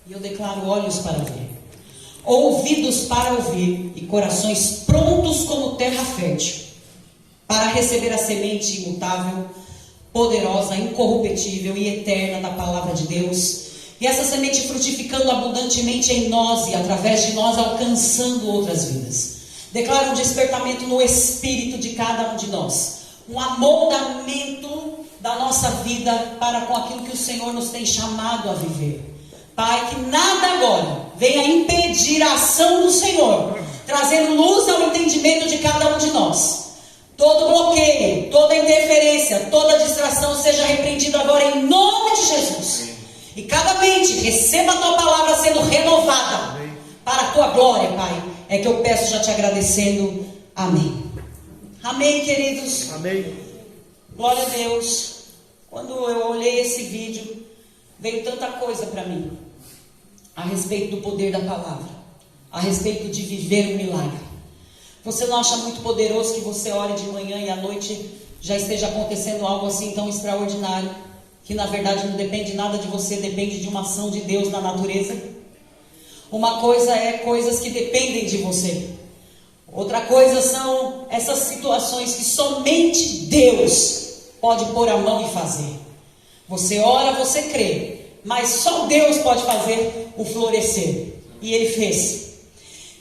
E eu declaro olhos para ver, ouvidos para ouvir e corações prontos como terra fértil, para receber a semente imutável, poderosa, incorruptível e eterna da palavra de Deus. E essa semente frutificando abundantemente em nós e através de nós alcançando outras vidas. Declaro um despertamento no espírito de cada um de nós. Um amoldamento da nossa vida para com aquilo que o Senhor nos tem chamado a viver. Pai, que nada agora venha impedir a ação do Senhor, trazendo luz ao entendimento de cada um de nós. Todo bloqueio, toda interferência, toda distração seja repreendido agora em nome de Jesus. E cada mente receba a tua palavra sendo renovada para a tua glória, Pai. É que eu peço já te agradecendo. Amém. Amém, queridos. Amém. Glória a Deus. Quando eu olhei esse vídeo, veio tanta coisa para mim a respeito do poder da palavra, a respeito de viver um milagre. Você não acha muito poderoso que você ore de manhã e à noite já esteja acontecendo algo assim tão extraordinário, que na verdade não depende nada de você, depende de uma ação de Deus na natureza? Uma coisa é coisas que dependem de você. Outra coisa são essas situações que somente Deus pode pôr a mão e fazer. Você ora, você crê, mas só Deus pode fazer o florescer. E Ele fez.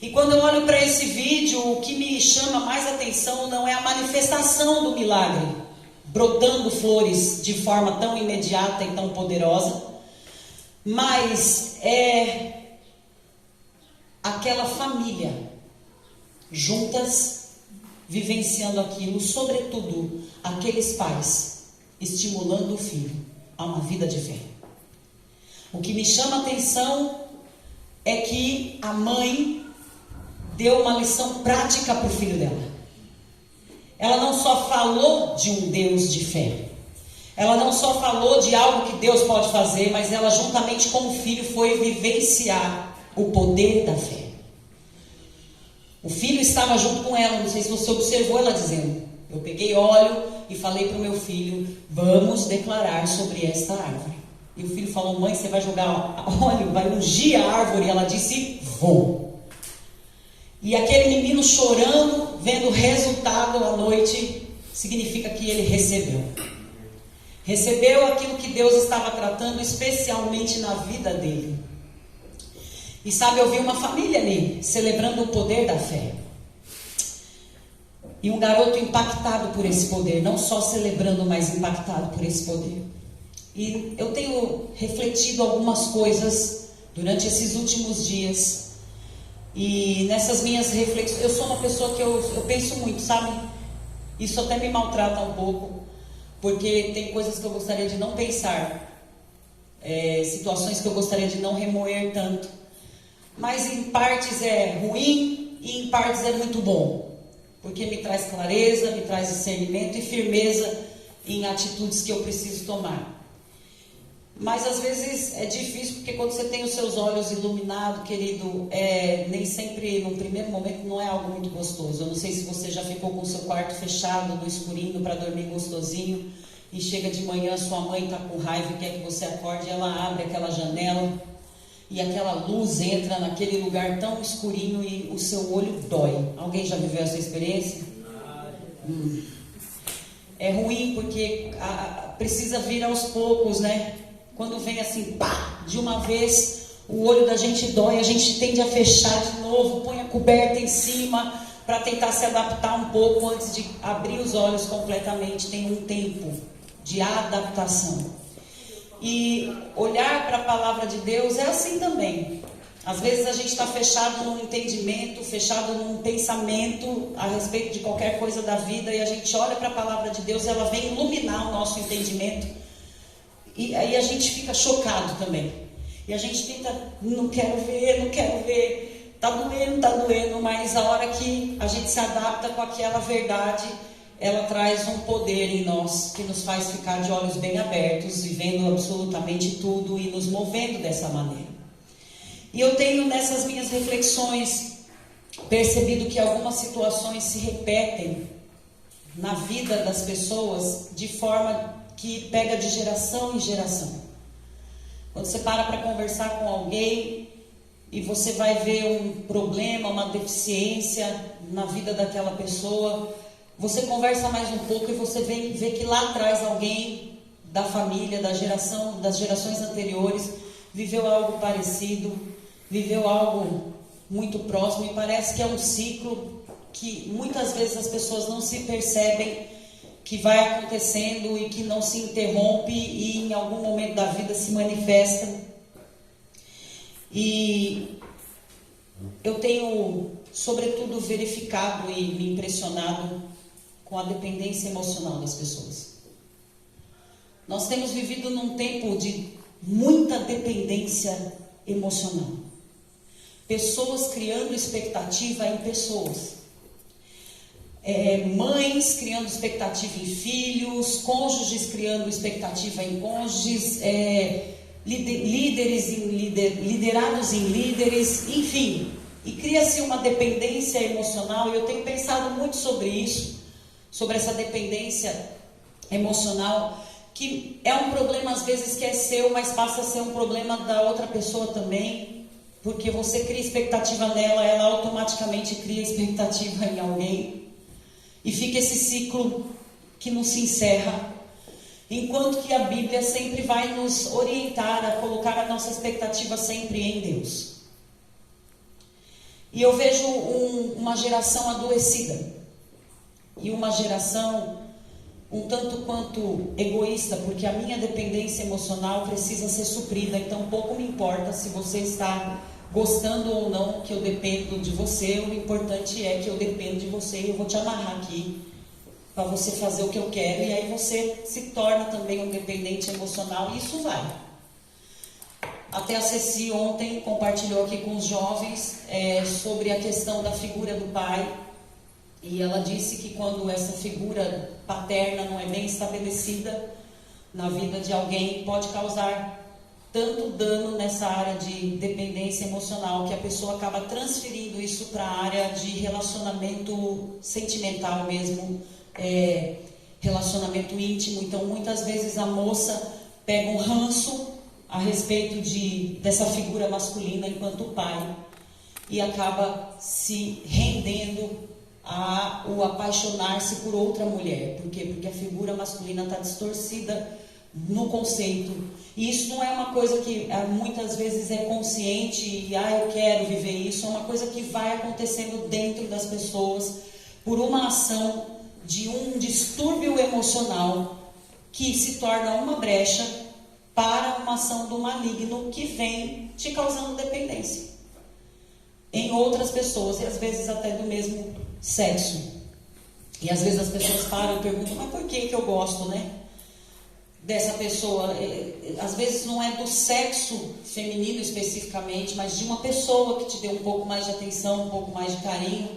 E quando eu olho para esse vídeo, o que me chama mais atenção não é a manifestação do milagre, brotando flores de forma tão imediata e tão poderosa, mas é aquela família juntas vivenciando aquilo, sobretudo aqueles pais estimulando o filho a uma vida de fé. O que me chama a atenção é que a mãe deu uma lição prática para o filho dela. Ela não só falou de um Deus de fé, ela não só falou de algo que Deus pode fazer, mas ela juntamente com o filho foi vivenciar o poder da fé. O filho estava junto com ela, não sei se você observou ela dizendo: eu peguei óleo e falei para o meu filho, vamos declarar sobre esta árvore. E o filho falou: mãe, você vai jogar óleo, vai ungir a árvore? E ela disse: vou. E aquele menino chorando, vendo o resultado à noite, significa que ele recebeu. Recebeu aquilo que Deus estava tratando especialmente na vida dele. E sabe, eu vi uma família ali, celebrando o poder da fé. E um garoto impactado por esse poder, não só celebrando, mas impactado por esse poder. E eu tenho refletido algumas coisas durante esses últimos dias. E nessas minhas reflexões, eu sou uma pessoa que eu penso muito, sabe? Isso até me maltrata um pouco, porque tem coisas que eu gostaria de não pensar, situações que eu gostaria de não remoer tanto. Mas em partes é ruim e em partes é muito bom, porque me traz clareza, me traz discernimento e firmeza em atitudes que eu preciso tomar. Mas às vezes é difícil, porque quando você tem os seus olhos iluminados, querido, nem sempre, num primeiro momento, não é algo muito gostoso. Eu não sei se você já ficou com o seu quarto fechado, no escurinho, para dormir gostosinho, e chega de manhã, sua mãe está com raiva e quer que você acorde, ela abre aquela janela, e aquela luz entra naquele lugar tão escurinho e o seu olho dói. Alguém já viveu essa experiência? É ruim porque precisa vir aos poucos, né? Quando vem assim, pá, de uma vez, o olho da gente dói, a gente tende a fechar de novo, põe a coberta em cima para tentar se adaptar um pouco antes de abrir os olhos completamente. Tem um tempo de adaptação. E olhar para a palavra de Deus é assim também. Às vezes a gente está fechado num entendimento, fechado num pensamento a respeito de qualquer coisa da vida, e a gente olha para a palavra de Deus, ela vem iluminar o nosso entendimento, e aí a gente fica chocado também. E a gente tenta, não quero ver, tá doendo, mas a hora que a gente se adapta com aquela verdade, ela traz um poder em nós que nos faz ficar de olhos bem abertos, vivendo absolutamente tudo e nos movendo dessa maneira. E eu tenho nessas minhas reflexões percebido que algumas situações se repetem na vida das pessoas de forma que pega de geração em geração. Quando você para conversar com alguém e você vai ver um problema, uma deficiência na vida daquela pessoa, você conversa mais um pouco e você vê que lá atrás alguém da família, das gerações anteriores, viveu algo parecido, viveu algo muito próximo, e parece que é um ciclo que muitas vezes as pessoas não se percebem que vai acontecendo e que não se interrompe e em algum momento da vida se manifesta. E eu tenho, sobretudo, verificado e me impressionado com a dependência emocional das pessoas. Nós temos vivido num tempo de muita dependência emocional. Pessoas criando expectativa em pessoas. Mães criando expectativa em filhos, cônjuges criando expectativa em cônjuges, liderados em líderes, enfim. E cria-se uma dependência emocional, e eu tenho pensado muito sobre isso, sobre essa dependência emocional, que é um problema às vezes que é seu, mas passa a ser um problema da outra pessoa também, porque você cria expectativa nela, ela automaticamente cria expectativa em alguém, e fica esse ciclo que não se encerra, enquanto que a Bíblia sempre vai nos orientar a colocar a nossa expectativa sempre em Deus. E eu vejo uma geração adoecida, e uma geração um tanto quanto egoísta, porque a minha dependência emocional precisa ser suprida, então pouco me importa se você está gostando ou não que eu dependo de você, o importante é que eu dependo de você e eu vou te amarrar aqui para você fazer o que eu quero, e aí você se torna também um dependente emocional, e isso vai. Até a Ceci ontem compartilhou aqui com os jovens sobre a questão da figura do pai, e ela disse que quando essa figura paterna não é bem estabelecida na vida de alguém, pode causar tanto dano nessa área de dependência emocional, que a pessoa acaba transferindo isso para a área de relacionamento sentimental mesmo, relacionamento íntimo. Então muitas vezes a moça pega um ranço a respeito dessa figura masculina enquanto pai, e acaba se rendendo o apaixonar-se por outra mulher. Por quê? Porque a figura masculina está distorcida no conceito. E isso não é uma coisa que muitas vezes é consciente e eu quero viver isso. É uma coisa que vai acontecendo dentro das pessoas por uma ação de um distúrbio emocional que se torna uma brecha para uma ação do maligno que vem te causando dependência em outras pessoas, e às vezes até do mesmo sexo. E às vezes as pessoas param e perguntam: mas por que eu gosto, dessa pessoa? Às vezes não é do sexo feminino especificamente, mas de uma pessoa que te deu um pouco mais de atenção, um pouco mais de carinho.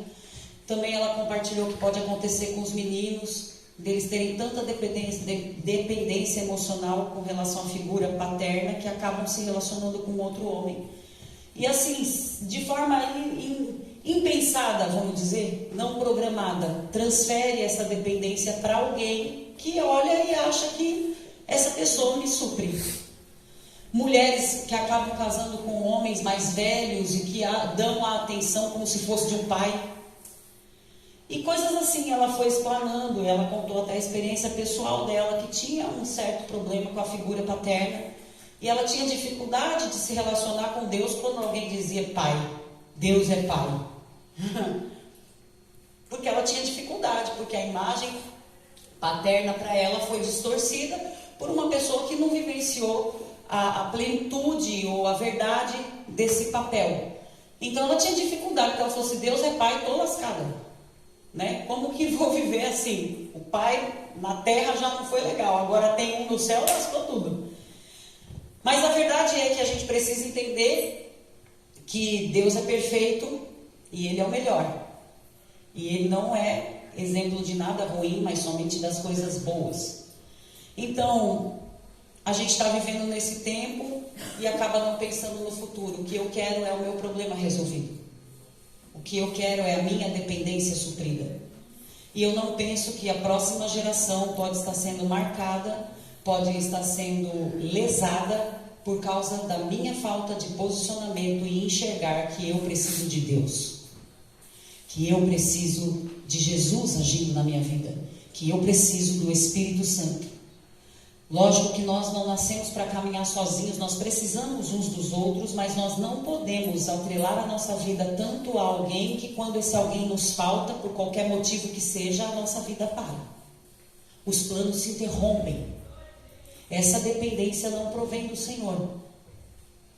Também ela compartilhou que pode acontecer com os meninos, deles terem tanta dependência emocional com relação à figura paterna, que acabam se relacionando com outro homem. E assim, de forma impensada, vamos dizer, não programada, transfere essa dependência para alguém que olha e acha que essa pessoa me supre. Mulheres que acabam casando com homens mais velhos e que dão a atenção como se fosse de um pai. E coisas assim, ela foi explanando, ela contou até a experiência pessoal dela, que tinha um certo problema com a figura paterna, e ela tinha dificuldade de se relacionar com Deus quando alguém dizia pai, Deus é pai. Porque ela tinha dificuldade, porque a imagem paterna para ela foi distorcida por uma pessoa que não vivenciou a plenitude ou a verdade desse papel. Então ela tinha dificuldade, porque ela falou assim: Deus é pai, estou lascada. Como que vou viver assim? O pai na terra já não foi legal, agora tem um no céu, lascou tudo. Mas a verdade é que a gente precisa entender que Deus é perfeito e Ele é o melhor. E Ele não é exemplo de nada ruim, mas somente das coisas boas. Então, a gente está vivendo nesse tempo e acaba não pensando no futuro. O que eu quero é o meu problema resolvido. O que eu quero é a minha dependência suprida. E eu não penso que a próxima geração pode estar sendo marcada, pode estar sendo lesada por causa da minha falta de posicionamento e enxergar que eu preciso de Deus, que eu preciso de Jesus agindo na minha vida, que eu preciso do Espírito Santo. Lógico que nós não nascemos para caminhar sozinhos, nós precisamos uns dos outros, mas nós não podemos atrelar a nossa vida tanto a alguém que quando esse alguém nos falta, por qualquer motivo que seja, a nossa vida para. Os planos se interrompem. Essa dependência não provém do Senhor.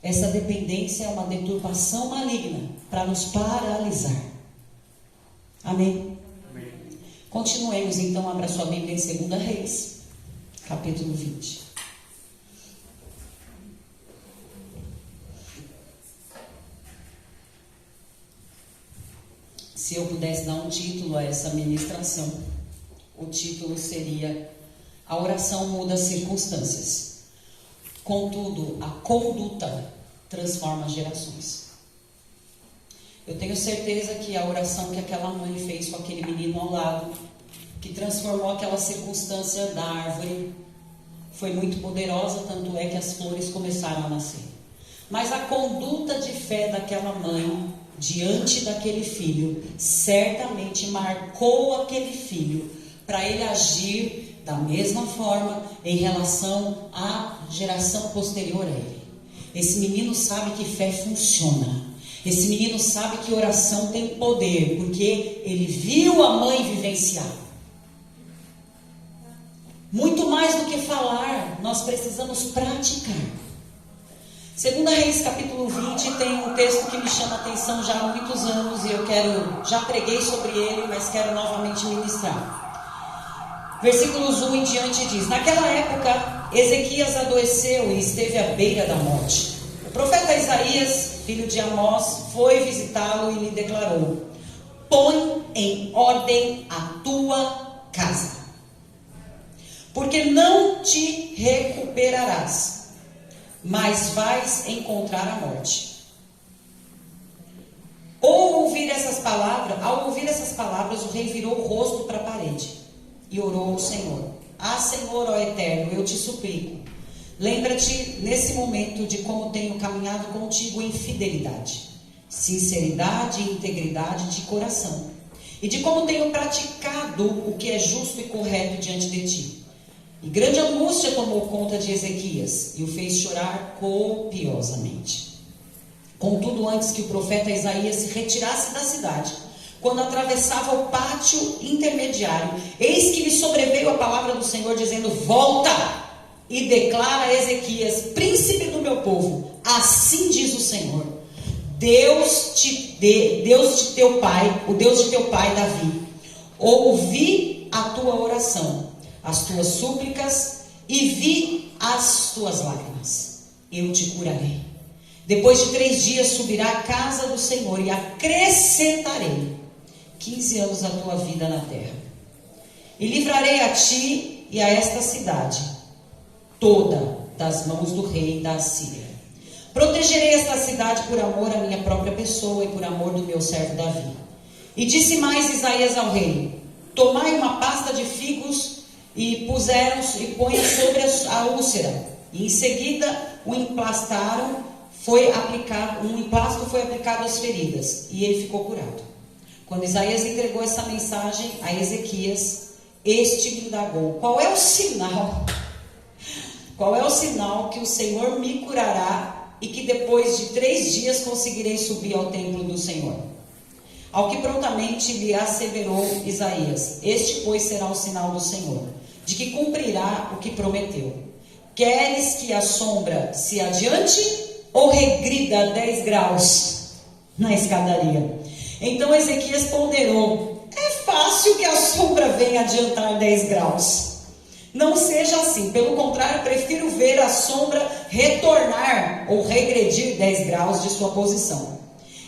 Essa dependência é uma deturpação maligna para nos paralisar. Amém? Amém. Continuemos então, abra sua Bíblia em 2 Reis, capítulo 20. Se eu pudesse dar um título a essa ministração, o título seria: a oração muda as circunstâncias, contudo a conduta transforma gerações. Eu tenho certeza que a oração que aquela mãe fez com aquele menino ao lado, que transformou aquela circunstância da árvore, foi muito poderosa, tanto é que as flores começaram a nascer. Mas a conduta de fé daquela mãe diante daquele filho certamente marcou aquele filho para ele agir da mesma forma em relação à geração posterior a ele. Esse menino sabe que fé funciona. Esse menino sabe que oração tem poder, porque ele viu a mãe vivenciar. Muito mais do que falar, nós precisamos praticar. 2 Reis capítulo 20 tem um texto que me chama a atenção já há muitos anos, e eu já preguei sobre ele, mas quero novamente ministrar. Versículos 1 em diante diz: naquela época, Ezequias adoeceu e esteve à beira da morte. O profeta Isaías, filho de Amós, foi visitá-lo e lhe declarou: põe em ordem a tua casa, porque não te recuperarás, mas vais encontrar a morte. Ao ouvir essas palavras, o rei virou o rosto para a parede e orou ao Senhor: ah, Senhor, ó Eterno, eu te suplico, lembra-te nesse momento de como tenho caminhado contigo em fidelidade, sinceridade e integridade de coração, e de como tenho praticado o que é justo e correto diante de ti. E grande angústia tomou conta de Ezequias e o fez chorar copiosamente. Contudo, antes que o profeta Isaías se retirasse da cidade, quando atravessava o pátio intermediário, eis que lhe sobreveio a palavra do Senhor, dizendo: volta e declara a Ezequias, príncipe do meu povo, assim diz o Senhor, Deus de teu pai Davi, ouvi a tua oração, as tuas súplicas, e vi as tuas lágrimas. Eu te curarei. Depois de 3 dias subirá à casa do Senhor e acrescentarei 15 anos à tua vida na terra. E livrarei a ti e a esta cidade toda das mãos do rei da Assíria. Protegerei esta cidade por amor à minha própria pessoa e por amor do meu servo Davi. E disse mais Isaías ao rei: tomai uma pasta de figos e põe sobre a úlcera. E em seguida um emplasto foi aplicado às feridas, e ele ficou curado. Quando Isaías entregou essa mensagem a Ezequias, este lhe indagou: qual é o sinal? Qual é o sinal que o Senhor me curará e que depois de 3 dias conseguirei subir ao templo do Senhor? Ao que prontamente lhe asseverou Isaías: este, pois, será o sinal do Senhor, de que cumprirá o que prometeu. Queres que a sombra se adiante ou regrida 10 graus na escadaria? Então Ezequias ponderou: é fácil que a sombra venha adiantar 10 graus. Não seja assim, pelo contrário, prefiro ver a sombra retornar ou regredir 10 graus de sua posição.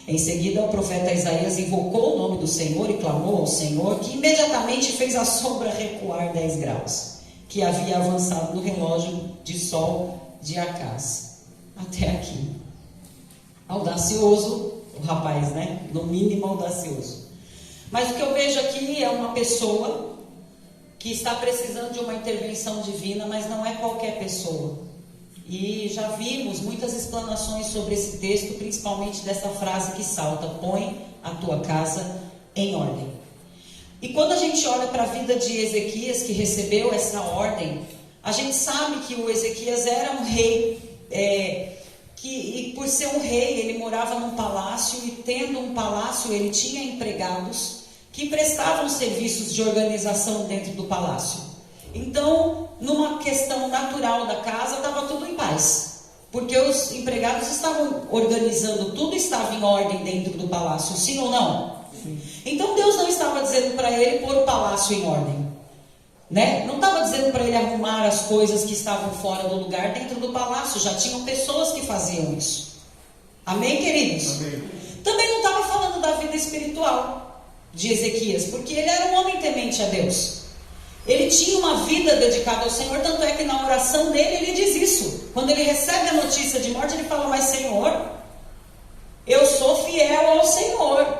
Em seguida, o profeta Isaías invocou o nome do Senhor e clamou ao Senhor, que imediatamente fez a sombra recuar 10 graus, que havia avançado no relógio de sol de Acaz. Até aqui. Audacioso o rapaz, né? No mínimo audacioso. Mas o que eu vejo aqui é uma pessoa que está precisando de uma intervenção divina, mas não é qualquer pessoa. E já vimos muitas explanações sobre esse texto, principalmente dessa frase que salta: põe a tua casa em ordem. E quando a gente olha para a vida de Ezequias, que recebeu essa ordem, a gente sabe que o Ezequias era um rei, e por ser um rei, ele morava num palácio, e tendo um palácio, ele tinha empregados que prestavam serviços de organização dentro do palácio. Então, numa questão natural da casa, estava tudo em paz, porque os empregados estavam organizando, tudo estava em ordem dentro do palácio, sim ou não? Sim. Então Deus não estava dizendo para ele pôr o palácio em ordem, né? Não estava dizendo para ele arrumar as coisas que estavam fora do lugar dentro do palácio, já tinham pessoas que faziam isso. Amém, queridos? Amém. Também não estava falando da vida espiritual de Ezequias, porque ele era um homem temente a Deus. Ele tinha uma vida dedicada ao Senhor, tanto é que na oração dele ele diz isso. Quando ele recebe a notícia de morte, ele fala: mas Senhor, eu sou fiel ao Senhor,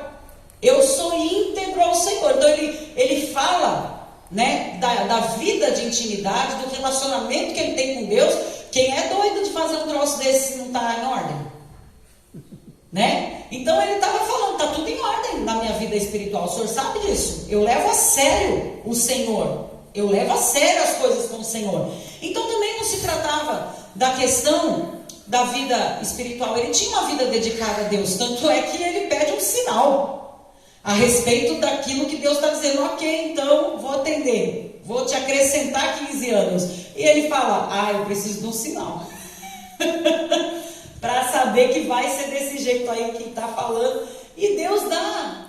eu sou íntegro ao Senhor. Então ele fala, né, da vida de intimidade, do relacionamento que ele tem com Deus. Quem é doido de fazer um troço desse se não está em ordem? Né? Então ele estava falando: está tudo em ordem na minha vida espiritual, o Senhor sabe disso, eu levo a sério o Senhor, eu levo a sério as coisas com o Senhor. Então também não se tratava da questão da vida espiritual, ele tinha uma vida dedicada a Deus, tanto é que ele pede um sinal a respeito daquilo que Deus está dizendo: ok, então vou atender, vou te acrescentar 15 anos. E ele fala: eu preciso de um sinal para saber que vai ser desse jeito aí que está falando. E Deus dá.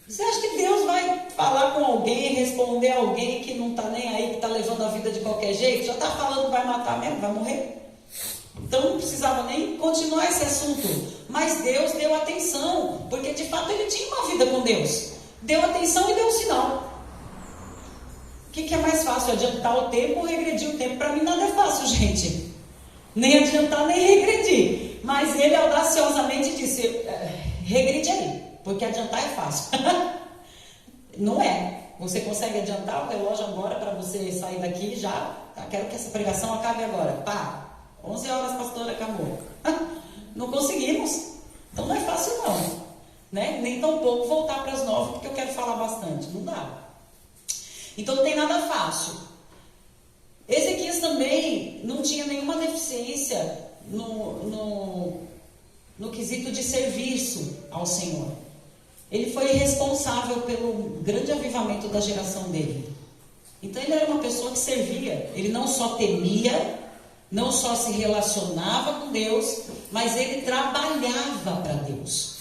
Você acha que Deus vai falar com alguém, responder a alguém que não está nem aí, que está levando a vida de qualquer jeito? Já está falando que vai matar mesmo, vai morrer? Então não precisava nem continuar esse assunto. Mas Deus deu atenção, porque de fato ele tinha uma vida com Deus. Deu atenção e deu um sinal. O que é mais fácil, adiantar o tempo ou regredir o tempo? Para mim nada é fácil, gente. Nem adiantar, nem regredir. Mas ele audaciosamente disse: regride aí, porque adiantar é fácil. Não é. Você consegue adiantar o relógio agora para você sair daqui já? Quero que essa pregação acabe agora. Pá, 11 horas, pastora, acabou. Não conseguimos. Então não é fácil não, né? Nem tão pouco voltar para as 9, porque eu quero falar bastante. Não dá. Então não tem nada fácil. Ezequias também não tinha nenhuma deficiência no quesito de serviço ao Senhor. Ele foi responsável pelo grande avivamento da geração dele. Então ele era uma pessoa que servia. Ele não só temia, não só se relacionava com Deus, mas ele trabalhava para Deus.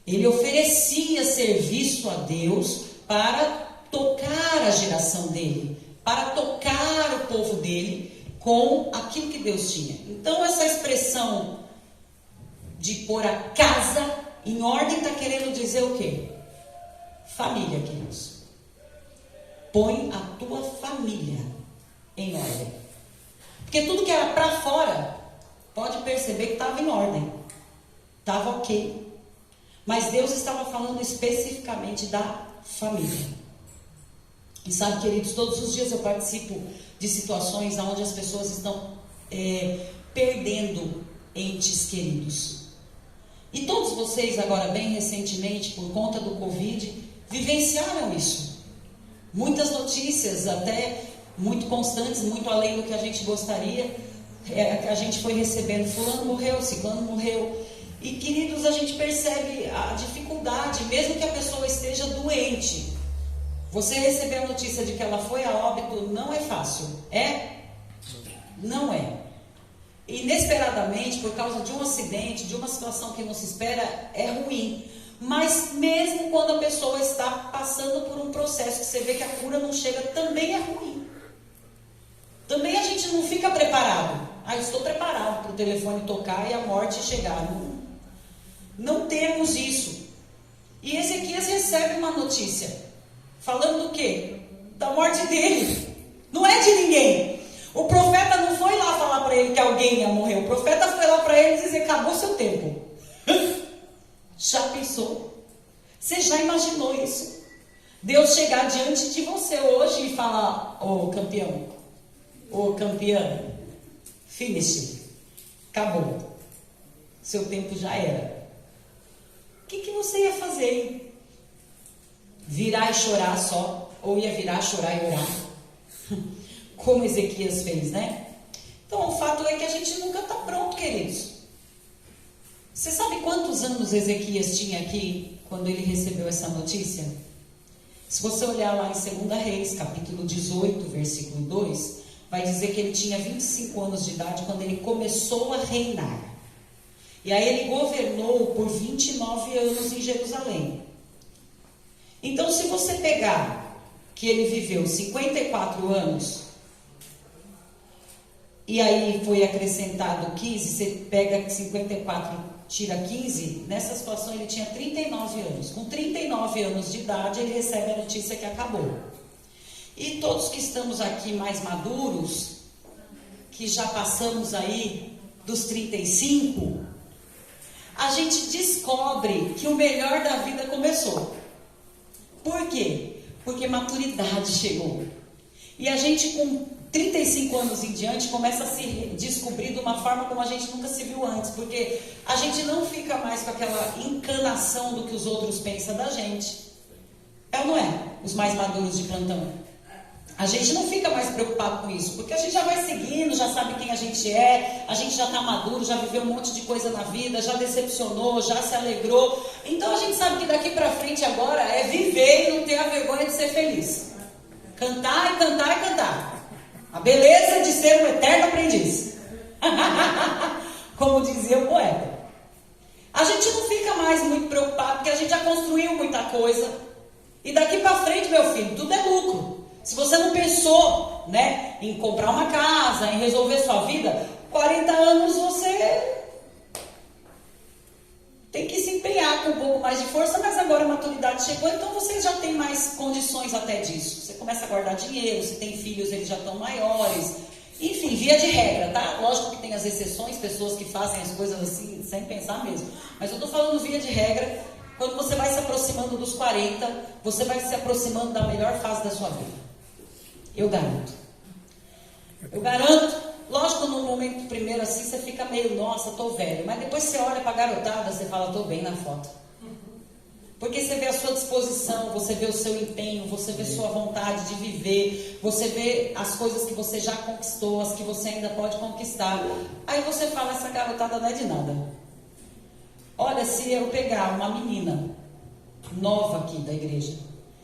Ele oferecia serviço a Deus para tocar a geração dele, para tocar o povo dele com aquilo que Deus tinha. Então essa expressão de pôr a casa em ordem está querendo dizer o quê? Família, queridos. Põe a tua família em ordem. Porque tudo que era para fora, pode perceber que estava em ordem, estava ok. Mas Deus estava falando especificamente da família. E sabe, queridos, todos os dias eu participo de situações onde as pessoas estão perdendo entes queridos. E todos vocês agora, bem recentemente, por conta do Covid, vivenciaram isso. Muitas notícias, até muito constantes, muito além do que a gente gostaria, a gente foi recebendo: fulano morreu, ciclano morreu. E, queridos, a gente percebe a dificuldade, mesmo que a pessoa esteja doente. Você receber a notícia de que ela foi a óbito não é fácil. É? Não é. Inesperadamente, por causa de um acidente, de uma situação que não se espera, é ruim. Mas mesmo quando a pessoa está passando por um processo que você vê que a cura não chega, também é ruim. Também a gente não fica preparado. Eu estou preparado para o telefone tocar e a morte chegar. Não temos isso. E Ezequias recebe uma notícia falando do quê? Da morte dele. Não é de ninguém. O profeta não foi lá falar para ele que alguém ia morrer. O profeta foi lá para ele dizer: acabou seu tempo. Já pensou? Você já imaginou isso? Deus chegar diante de você hoje e falar: ô campeão, ô campeã, Finish. Acabou. Seu tempo já era. O que você ia fazer, hein? Virar e chorar só? Ou ia virar, chorar e orar? Como Ezequias fez, né? Então, o fato é que a gente nunca está pronto, queridos. Você sabe quantos anos Ezequias tinha aqui quando ele recebeu essa notícia? Se você olhar lá em 2 Reis, capítulo 18, versículo 2, vai dizer que ele tinha 25 anos de idade quando ele começou a reinar. E aí ele governou por 29 anos em Jerusalém. Então, se você pegar que ele viveu 54 anos, e aí foi acrescentado 15, você pega 54, tira 15, nessa situação ele tinha 39 anos. Com 39 anos de idade, ele recebe a notícia que acabou. E todos que estamos aqui mais maduros, que já passamos aí dos 35, a gente descobre que o melhor da vida começou. Por quê? Porque maturidade chegou. E a gente com 35 anos em diante começa a se descobrir de uma forma como a gente nunca se viu antes. Porque a gente não fica mais com aquela encanação do que os outros pensam da gente. É ou não é? Os mais maduros de plantão. A gente não fica mais preocupado com isso, porque a gente já vai seguindo, já sabe quem a gente é, a gente já está maduro, já viveu um monte de coisa na vida, já decepcionou, já se alegrou. Então a gente sabe que daqui para frente agora é viver e não ter a vergonha de ser feliz. Cantar e cantar e cantar. A beleza de ser um eterno aprendiz. Como dizia o poeta. A gente não fica mais muito preocupado, porque a gente já construiu muita coisa. E daqui para frente, meu filho, tudo é lucro. Se você não pensou, né, em comprar uma casa, em resolver sua vida, 40 anos você tem que se empenhar com um pouco mais de força, mas agora a maturidade chegou, então você já tem mais condições até disso. Você começa a guardar dinheiro, se tem filhos, eles já estão maiores. Enfim, via de regra, tá? Lógico que tem as exceções, pessoas que fazem as coisas assim, sem pensar mesmo. Mas eu tô falando via de regra, quando você vai se aproximando dos 40, você vai se aproximando da melhor fase da sua vida. Eu garanto. Eu garanto. Lógico, no momento primeiro assim, você fica meio, nossa, tô velho. Mas depois você olha pra garotada, você fala, tô bem na foto. Porque você vê a sua disposição, você vê o seu empenho, você vê sua vontade de viver, você vê as coisas que você já conquistou, as que você ainda pode conquistar. Aí você fala, essa garotada não é de nada. Olha, se eu pegar uma menina nova aqui da igreja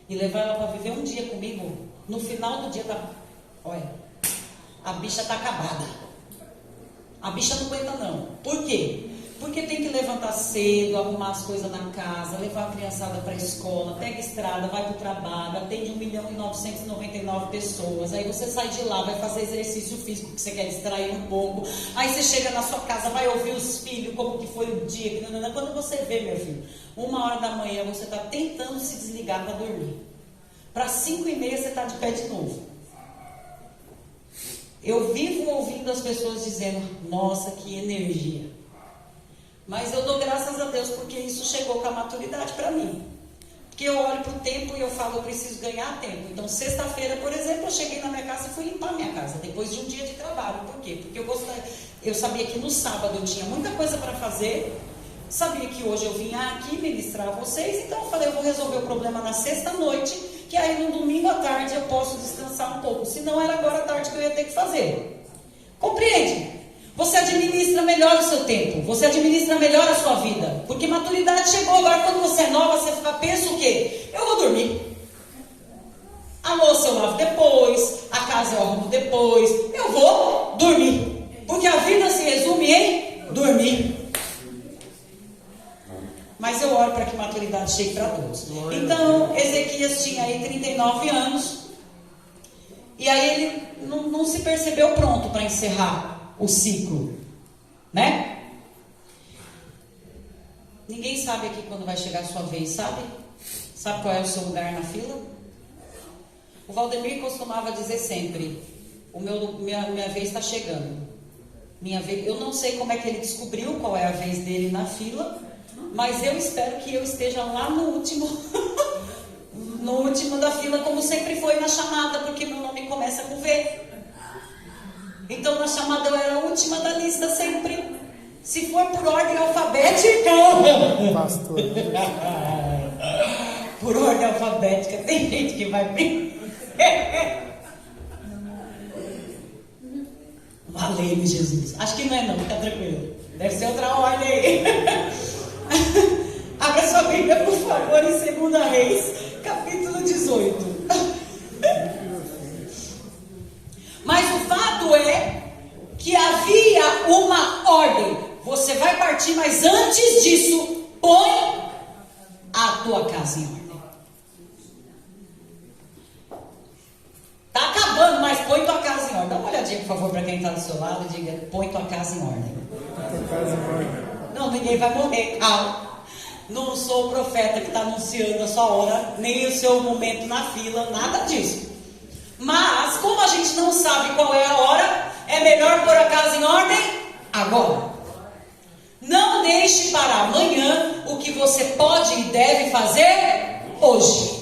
e levar ela para viver um dia comigo, no final do dia tá, olha, a bicha tá acabada. A bicha não aguenta não. Por quê? Porque tem que levantar cedo, arrumar as coisas na casa, levar a criançada para a escola, pega a estrada, vai para o trabalho, atende 1.999.000 pessoas. Aí você sai de lá, vai fazer exercício físico que você quer distrair um pouco. Aí você chega na sua casa, vai ouvir os filhos, como que foi o dia. Quando você vê, meu filho, 1h da manhã você está tentando se desligar para dormir. Para 5h30 você está de pé de novo. Eu vivo ouvindo as pessoas dizendo, nossa, que energia. Mas eu dou graças a Deus porque isso chegou com a maturidade para mim. Porque eu olho para o tempo e eu falo, eu preciso ganhar tempo. Então, sexta-feira, por exemplo, eu cheguei na minha casa e fui limpar a minha casa, depois de um dia de trabalho. Por quê? Porque eu sabia que no sábado eu tinha muita coisa para fazer, sabia que hoje eu vinha aqui ministrar a vocês, então eu falei, eu vou resolver o problema na sexta-noite, que aí no domingo à tarde eu posso descansar um pouco. Se não era agora à tarde que eu ia ter que fazer. Compreende? Você administra melhor o seu tempo, você administra melhor a sua vida, porque maturidade chegou. Agora quando você é nova, você pensa o quê? Eu vou dormir, a louça eu lavo depois, a casa eu arrumo depois, eu vou dormir, porque a vida se resume em dormir. Mas eu oro para que maturidade chegue para todos. Então Ezequias tinha aí 39 anos, e aí ele não se percebeu pronto para encerrar o ciclo, né? Ninguém sabe aqui quando vai chegar a sua vez, sabe? Sabe qual é o seu lugar na fila? O Valdemir costumava dizer sempre, minha vez está chegando. Minha vez, eu não sei como é que ele descobriu qual é a vez dele na fila, mas eu espero que eu esteja lá no último, no último da fila, como sempre foi na chamada, porque meu nome começa com V. Então na chamada eu era a última da lista sempre. Se for por ordem alfabética, Pastor. por ordem alfabética, tem gente que vai valeu Jesus. Acho que não é não, fica tranquilo. Deve ser outra ordem aí. Abra sua Bíblia, por favor, em 2 Reis, capítulo 18. Mas o fato é que havia uma ordem. Você vai partir, mas antes disso, põe a tua casa em ordem. Tá acabando, mas põe tua casa em ordem. Dá uma olhadinha, por favor, para quem está do seu lado e diga: põe tua casa em ordem. Não, ninguém vai morrer, calma. Não sou o profeta que está anunciando a sua hora, nem o seu momento na fila, nada disso. Mas, como a gente não sabe qual é a hora, é melhor pôr a casa em ordem agora. Não deixe para amanhã o que você pode e deve fazer hoje.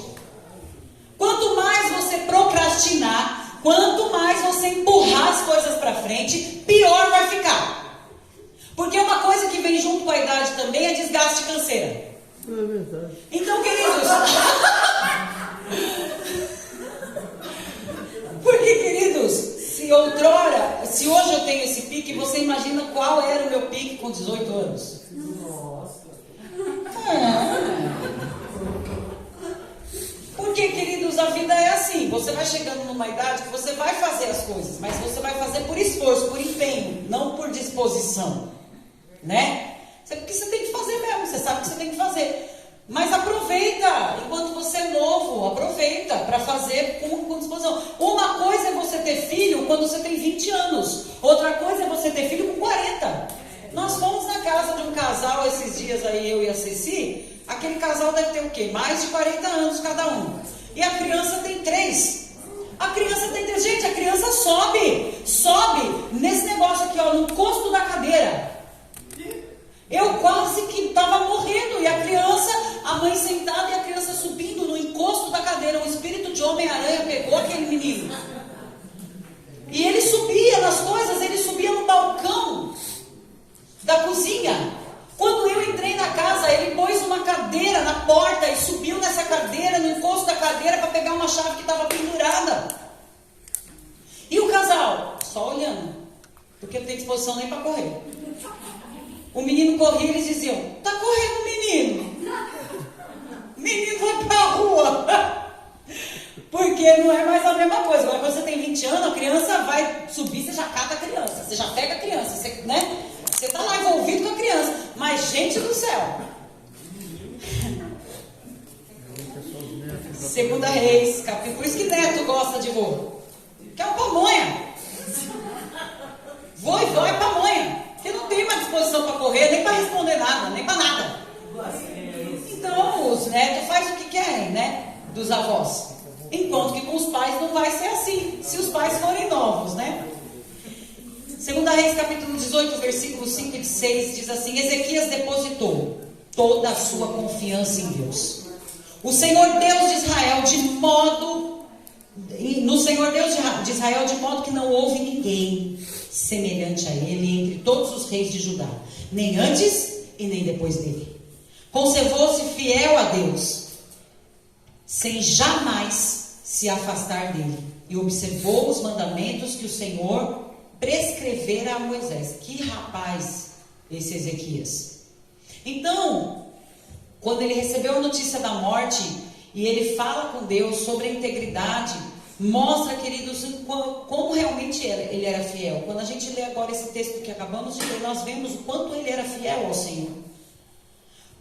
Quanto mais você procrastinar, quanto mais você empurrar as coisas para frente, pior vai ficar. Porque uma coisa que vem junto com a idade também é desgaste e canseira. É verdade. Então, queridos... Porque, queridos, se hoje eu tenho esse pique, você imagina qual era o meu pique com 18 anos? Nossa. Porque, queridos, a vida é assim. Você vai chegando numa idade que você vai fazer as coisas, mas você vai fazer por esforço, por empenho, não por disposição, né? Porque você tem que fazer mesmo, você sabe que você tem que fazer. Mas aproveita, enquanto você é novo, aproveita para fazer com disposição. Uma coisa é você ter filho quando você tem 20 anos, outra coisa é você ter filho com 40. Nós fomos na casa de um casal esses dias aí, eu e a Ceci. Aquele casal deve ter o quê? Mais de 40 anos cada um. E a criança tem 3. A criança tem 3. Gente, a criança sobe nesse negócio aqui, ó, no encosto da cadeira. Eu quase que estava morrendo, e a criança, a mãe sentada e a criança subindo no encosto da cadeira. O espírito de Homem-Aranha pegou aquele menino. E ele subia nas coisas, ele subia no balcão da cozinha. Quando eu entrei na casa, ele pôs uma cadeira na porta e subiu nessa cadeira, no encosto da cadeira, para pegar uma chave que estava pendurada. E o casal? Só olhando, porque não tem disposição nem para correr. O menino corria e eles diziam: tá correndo o menino. O menino vai pra rua. Porque não é mais a mesma coisa. Agora, quando você tem 20 anos, a criança vai subir, você já cata a criança, você já pega a criança, você, né? Você tá lá envolvido com a criança. Mas, gente do céu. 2 Reis, capítulo. Por isso que Neto gosta de vô. Que é uma pamonha. Vô e vó é pamonha. Porque não tem mais disposição para correr, nem para responder nada, nem para nada. Então, os netos fazem o que querem, né? Dos avós. Enquanto que com os pais não vai ser assim, se os pais forem novos, né? 2 Reis, capítulo 18, versículos 5 e 6, diz assim: Ezequias depositou toda a sua confiança em Deus. O Senhor Deus de Israel, no Senhor Deus de Israel, de modo que não houve ninguém semelhante a ele entre todos os reis de Judá, nem antes e nem depois dele. Conservou-se fiel a Deus, sem jamais se afastar dele, e observou os mandamentos que o Senhor prescrevera a Moisés. Que rapaz esse Ezequias! Então, quando ele recebeu a notícia da morte e ele fala com Deus sobre a integridade, mostra, queridos, como realmente ele era fiel. Quando a gente lê agora esse texto que acabamos de ler, nós vemos o quanto ele era fiel ao Senhor.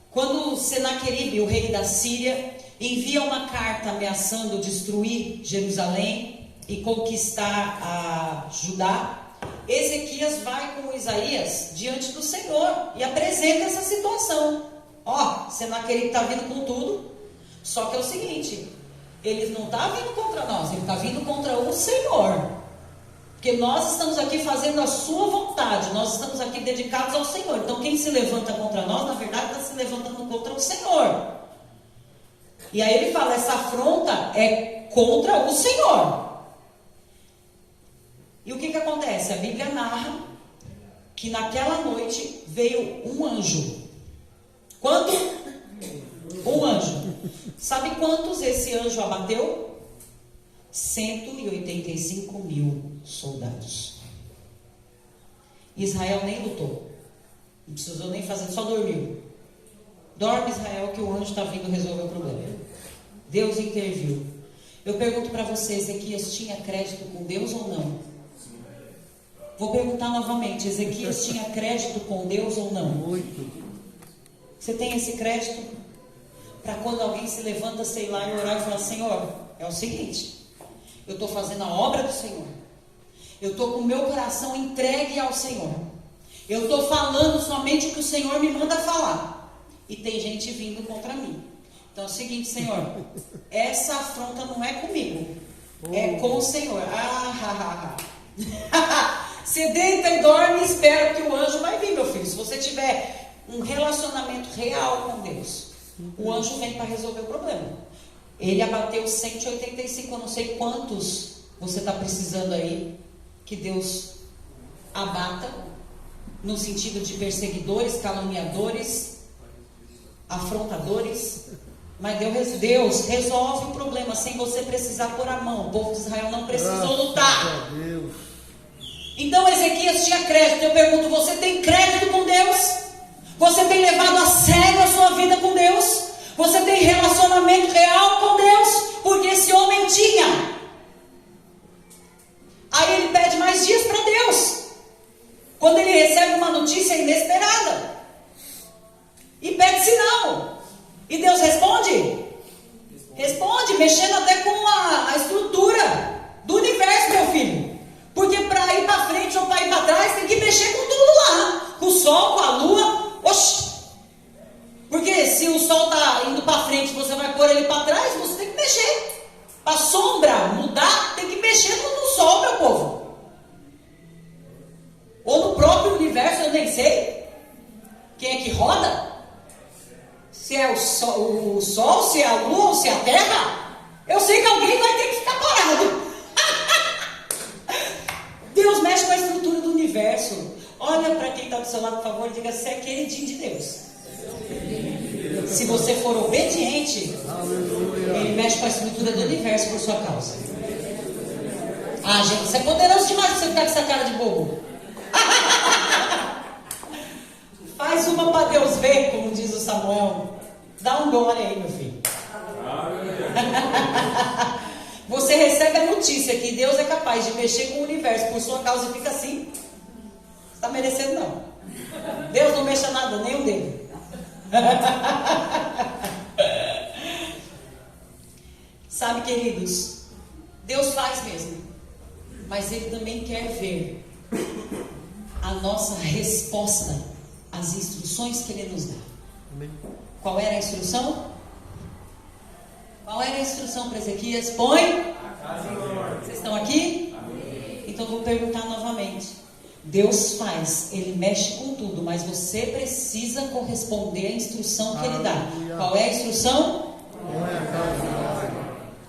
Quando Senaqueribe, o rei da Síria, envia uma carta ameaçando destruir Jerusalém e conquistar a Judá, Ezequias vai com Isaías diante do Senhor e apresenta essa situação. Ó, Senaqueribe está vindo com tudo, só que é o seguinte: ele não está vindo contra nós, ele está vindo contra o Senhor. Porque nós estamos aqui fazendo a sua vontade, nós estamos aqui dedicados ao Senhor. Então quem se levanta contra nós, na verdade, está se levantando contra o Senhor. E aí ele fala: essa afronta é contra o Senhor. E o que acontece? A Bíblia narra que naquela noite veio um anjo. Quanto? Um anjo. Sabe quantos esse anjo abateu? 185 mil soldados. Israel nem lutou. Não precisou nem fazer, só dormiu. Dorme, Israel, que o anjo está vindo resolver o problema. Deus interviu. Eu pergunto para você, Ezequias tinha crédito com Deus ou não? Vou perguntar novamente, Ezequias tinha crédito com Deus ou não? Muito. Você tem esse crédito? Para quando alguém se levanta, sei lá, e orar e falar, Senhor, é o seguinte, eu estou fazendo a obra do Senhor. Eu estou com o meu coração entregue ao Senhor. Eu estou falando somente o que o Senhor me manda falar. E tem gente vindo contra mim. Então é o seguinte, Senhor, essa afronta não é comigo, é com o Senhor. Você deita e dorme e espera que o anjo vai vir, meu filho. Se você tiver um relacionamento real com Deus, o anjo vem para resolver o problema. Ele abateu 185, eu não sei quantos você está precisando aí que Deus abata, no sentido de perseguidores, caluniadores, afrontadores. Mas Deus resolve o problema sem você precisar pôr a mão. O povo de Israel não precisou lutar. Então Ezequias tinha crédito. Eu pergunto, você tem crédito com Deus? Você tem levado a sério a sua vida com Deus? Você tem relacionamento real com Deus? Porque esse homem tinha. Aí ele pede mais dias para Deus. Quando ele recebe uma notícia inesperada. E pede sinal. E Deus responde? Responde, mexendo até com a estrutura do universo, meu filho. Porque para ir para frente ou para ir para trás, tem que mexer com tudo lá. Com o sol, com a lua. Oxi. Porque se o sol está indo para frente, você vai pôr ele para trás, você tem que mexer. Para a sombra mudar, tem que mexer no sol, meu povo. Ou no próprio universo, eu nem sei. Quem é que roda? Se é o sol, se é a lua, se é a terra. Eu sei que alguém vai ter que ficar parado. Deus mexe com a estrutura do universo. Olha para quem está do seu lado, por favor, e diga, você é queridinho de Deus. Se você for obediente, Ele mexe com a estrutura do universo por sua causa. Ah, gente, você é poderoso demais pra você ficar com essa cara de bobo. Faz uma para Deus ver, como diz o Samuel. Dá um glória aí, meu filho. Você recebe a notícia que Deus é capaz de mexer com o universo por sua causa e fica assim. Você está merecendo, não. Deus não mexa nada, nem o dedo. Sabe, queridos, Deus faz mesmo, mas Ele também quer ver a nossa resposta às instruções que Ele nos dá. Amém. Qual era a instrução? Qual era a instrução para Ezequias? Põe a casa em ordem. Vocês estão aqui? Amém. Então vou perguntar novamente. Deus faz, Ele mexe com tudo, mas você precisa corresponder à instrução que Ele dá. Qual é a instrução?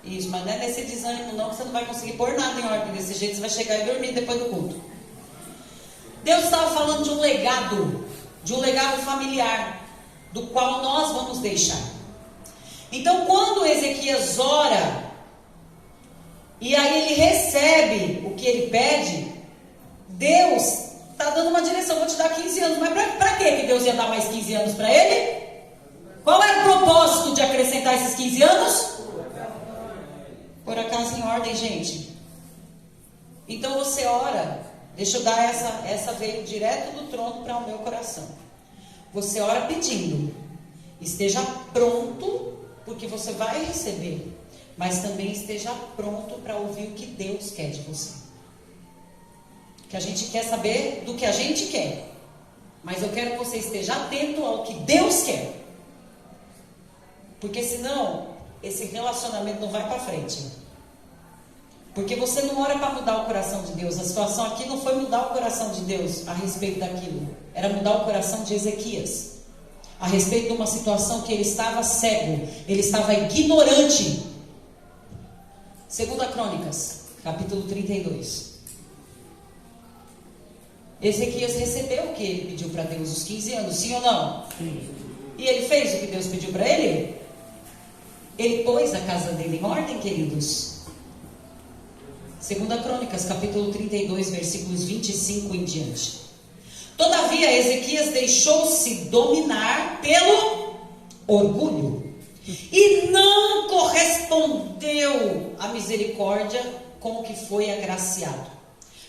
Isso, mas não é nesse desânimo não, que você não vai conseguir pôr nada em ordem. Desse jeito você vai chegar e dormir depois do culto. Deus estava falando de um legado familiar, do qual nós vamos deixar. Então quando Ezequias ora, e aí ele recebe o que ele pede, Deus está dando uma direção, vou te dar 15 anos, mas para que Deus ia dar mais 15 anos para ele? Qual era o propósito de acrescentar esses 15 anos? Pôr a casa em ordem, gente. Então você ora, deixa eu dar essa veio direto do trono para o meu coração. Você ora pedindo, esteja pronto, porque você vai receber, mas também esteja pronto para ouvir o que Deus quer de você. Que a gente quer saber do que a gente quer, mas eu quero que você esteja atento ao que Deus quer, porque senão esse relacionamento não vai para frente. Porque você não ora para mudar o coração de Deus. A situação aqui não foi mudar o coração de Deus a respeito daquilo, era mudar o coração de Ezequias a respeito de uma situação que ele estava cego, ele estava ignorante. 2 Crônicas, capítulo 32. Ezequias recebeu o que ele pediu para Deus, os 15 anos, sim ou não? Sim. E ele fez o que Deus pediu para ele? Ele pôs a casa dele em ordem, queridos. 2 Crônicas, capítulo 32, versículos 25 em diante. Todavia, Ezequias deixou-se dominar pelo orgulho e não correspondeu à misericórdia com o que foi agraciado.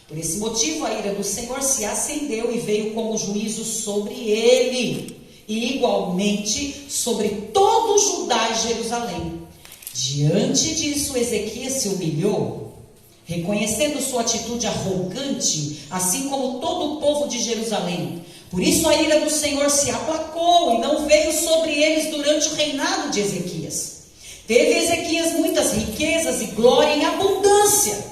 Por esse motivo, a ira do Senhor se acendeu e veio como juízo sobre ele, e igualmente sobre todo Judá e Jerusalém. Diante disso, Ezequias se humilhou, reconhecendo sua atitude arrogante, assim como todo o povo de Jerusalém. Por isso a ira do Senhor se aplacou e não veio sobre eles durante o reinado de Ezequias. Teve Ezequias muitas riquezas e glória em abundância.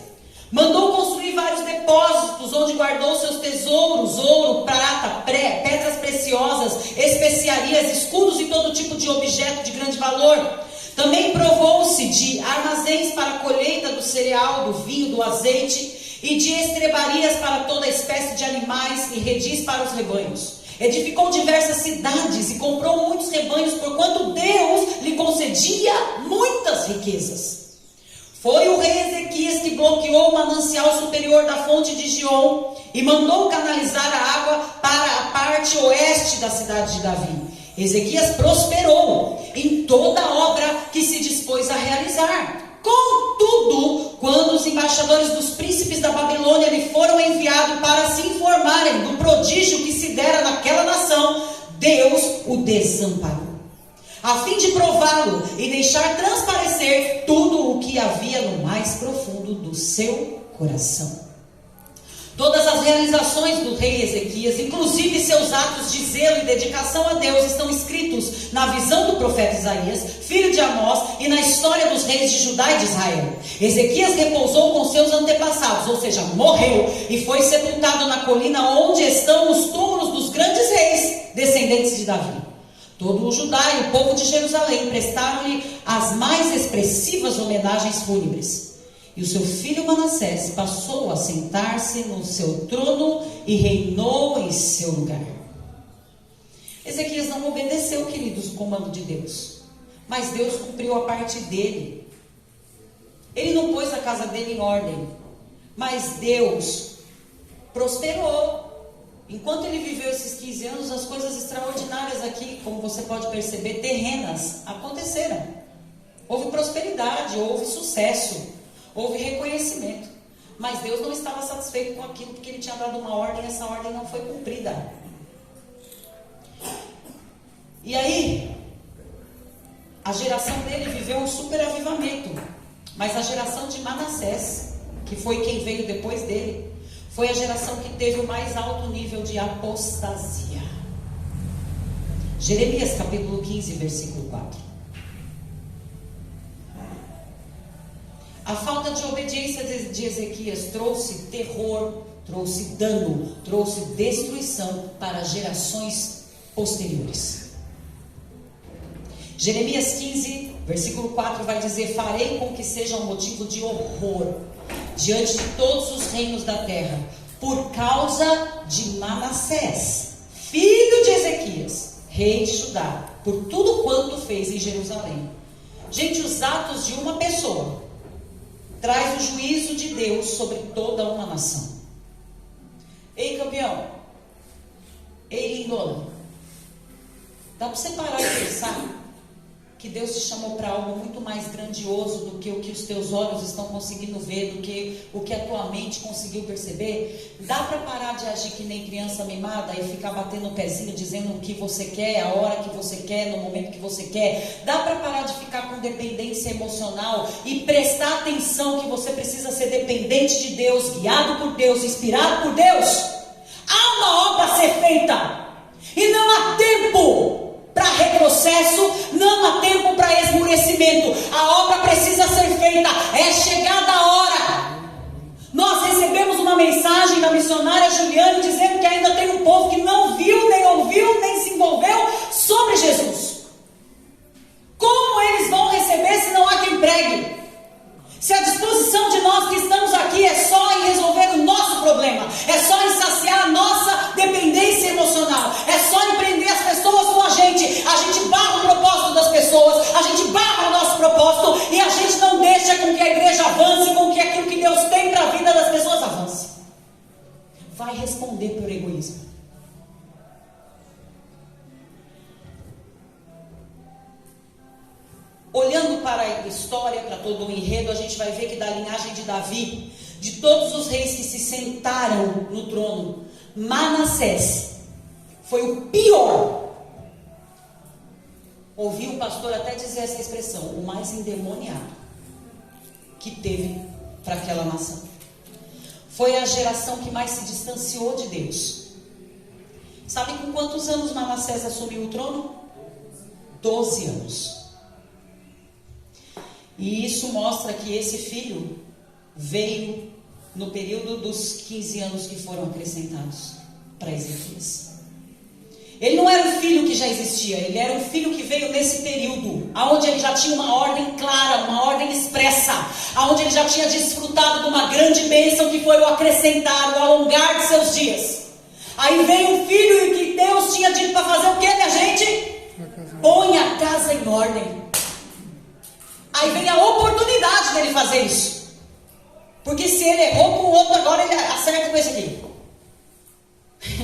Mandou construir vários depósitos, onde guardou seus tesouros, ouro, prata, pedras preciosas, especiarias, escudos e todo tipo de objeto de grande valor. Também provou-se de armazéns para a colheita do cereal, do vinho, do azeite, e de estrebarias para toda espécie de animais e redis para os rebanhos. Edificou diversas cidades e comprou muitos rebanhos, porquanto Deus lhe concedia muitas riquezas. Foi o rei Ezequias que bloqueou o manancial superior da fonte de Gion e mandou canalizar a água para a parte oeste da cidade de Davi. Ezequias prosperou em toda a obra que se dispôs a realizar. Contudo, quando os embaixadores dos príncipes da Babilônia lhe foram enviados para se informarem do prodígio que se dera naquela nação, Deus o desamparou, a fim de prová-lo e deixar transparecer tudo o que havia no mais profundo do seu coração. Todas as realizações do rei Ezequias, inclusive seus atos de zelo e dedicação a Deus, estão escritos na visão do profeta Isaías, filho de Amós, e na história dos reis de Judá e de Israel. Ezequias repousou com seus antepassados, ou seja, morreu, e foi sepultado na colina onde estão os túmulos dos grandes reis, descendentes de Davi. Todo o Judá e o povo de Jerusalém prestaram-lhe as mais expressivas homenagens fúnebres. E o seu filho Manassés passou a sentar-se no seu trono e reinou em seu lugar. Ezequias não obedeceu, queridos, o comando de Deus, mas Deus cumpriu a parte dele. Ele não pôs a casa dele em ordem, mas Deus prosperou. Enquanto ele viveu esses 15 anos, as coisas extraordinárias aqui, como você pode perceber, terrenas, aconteceram. Houve prosperidade, houve sucesso, houve reconhecimento. Mas Deus não estava satisfeito com aquilo, porque ele tinha dado uma ordem, e essa ordem não foi cumprida. E aí, a geração dele viveu um superavivamento. Mas a geração de Manassés, que foi quem veio depois dele, foi a geração que teve o mais alto nível de apostasia. Jeremias capítulo 15, versículo 4. A falta de obediência de Ezequias trouxe terror, trouxe dano, trouxe destruição para gerações posteriores. Jeremias 15, versículo 4 vai dizer: farei com que seja um motivo de horror diante de todos os reinos da terra, por causa de Manassés, filho de Ezequias, rei de Judá, por tudo quanto fez em Jerusalém. Gente, os atos de uma pessoa traz o juízo de Deus sobre toda uma nação. Ei, campeão, ei, lindona, dá para você parar e pensar que Deus te chamou para algo muito mais grandioso do que o que os teus olhos estão conseguindo ver, do que o que a tua mente conseguiu perceber? Dá para parar de agir que nem criança mimada e ficar batendo o pezinho, dizendo o que você quer, a hora que você quer, no momento que você quer? Dá para parar de ficar com dependência emocional e prestar atenção que você precisa ser dependente de Deus, guiado por Deus, inspirado por Deus? Há uma obra a ser feita e não há tempo para retrocesso, não há tempo para esmorecimento. A obra precisa ser feita, é chegada a hora. Nós recebemos uma mensagem da missionária Juliane dizendo que ainda tem um povo que não viu, nem ouviu, nem se envolveu sobre Jesus. Como eles vão receber se não há quem pregue? Se a disposição de nós que estamos aqui é só em resolver o nosso problema, é só em saciar a nossa olhando para a história, para todo o enredo, a gente vai ver que da linhagem de Davi, de todos os reis que se sentaram no trono, Manassés foi o pior. Ouvi um pastor até dizer essa expressão, o mais endemoniado que teve para aquela nação. Foi a geração que mais se distanciou de Deus. Sabe com quantos anos Manassés assumiu o trono? 12 anos. E isso mostra que esse filho veio no período dos 15 anos que foram acrescentados para Ezequias. Ele não era um filho que já existia, ele era um filho que veio nesse período, onde ele já tinha uma ordem clara, uma ordem expressa, onde ele já tinha desfrutado de uma grande bênção que foi o acrescentar, o alongar de seus dias. Aí veio um filho que Deus tinha dito para fazer o que, minha gente? Põe a casa em ordem. Aí vem a oportunidade dele fazer isso. Porque se ele errou com o outro, agora ele acerta com esse aqui.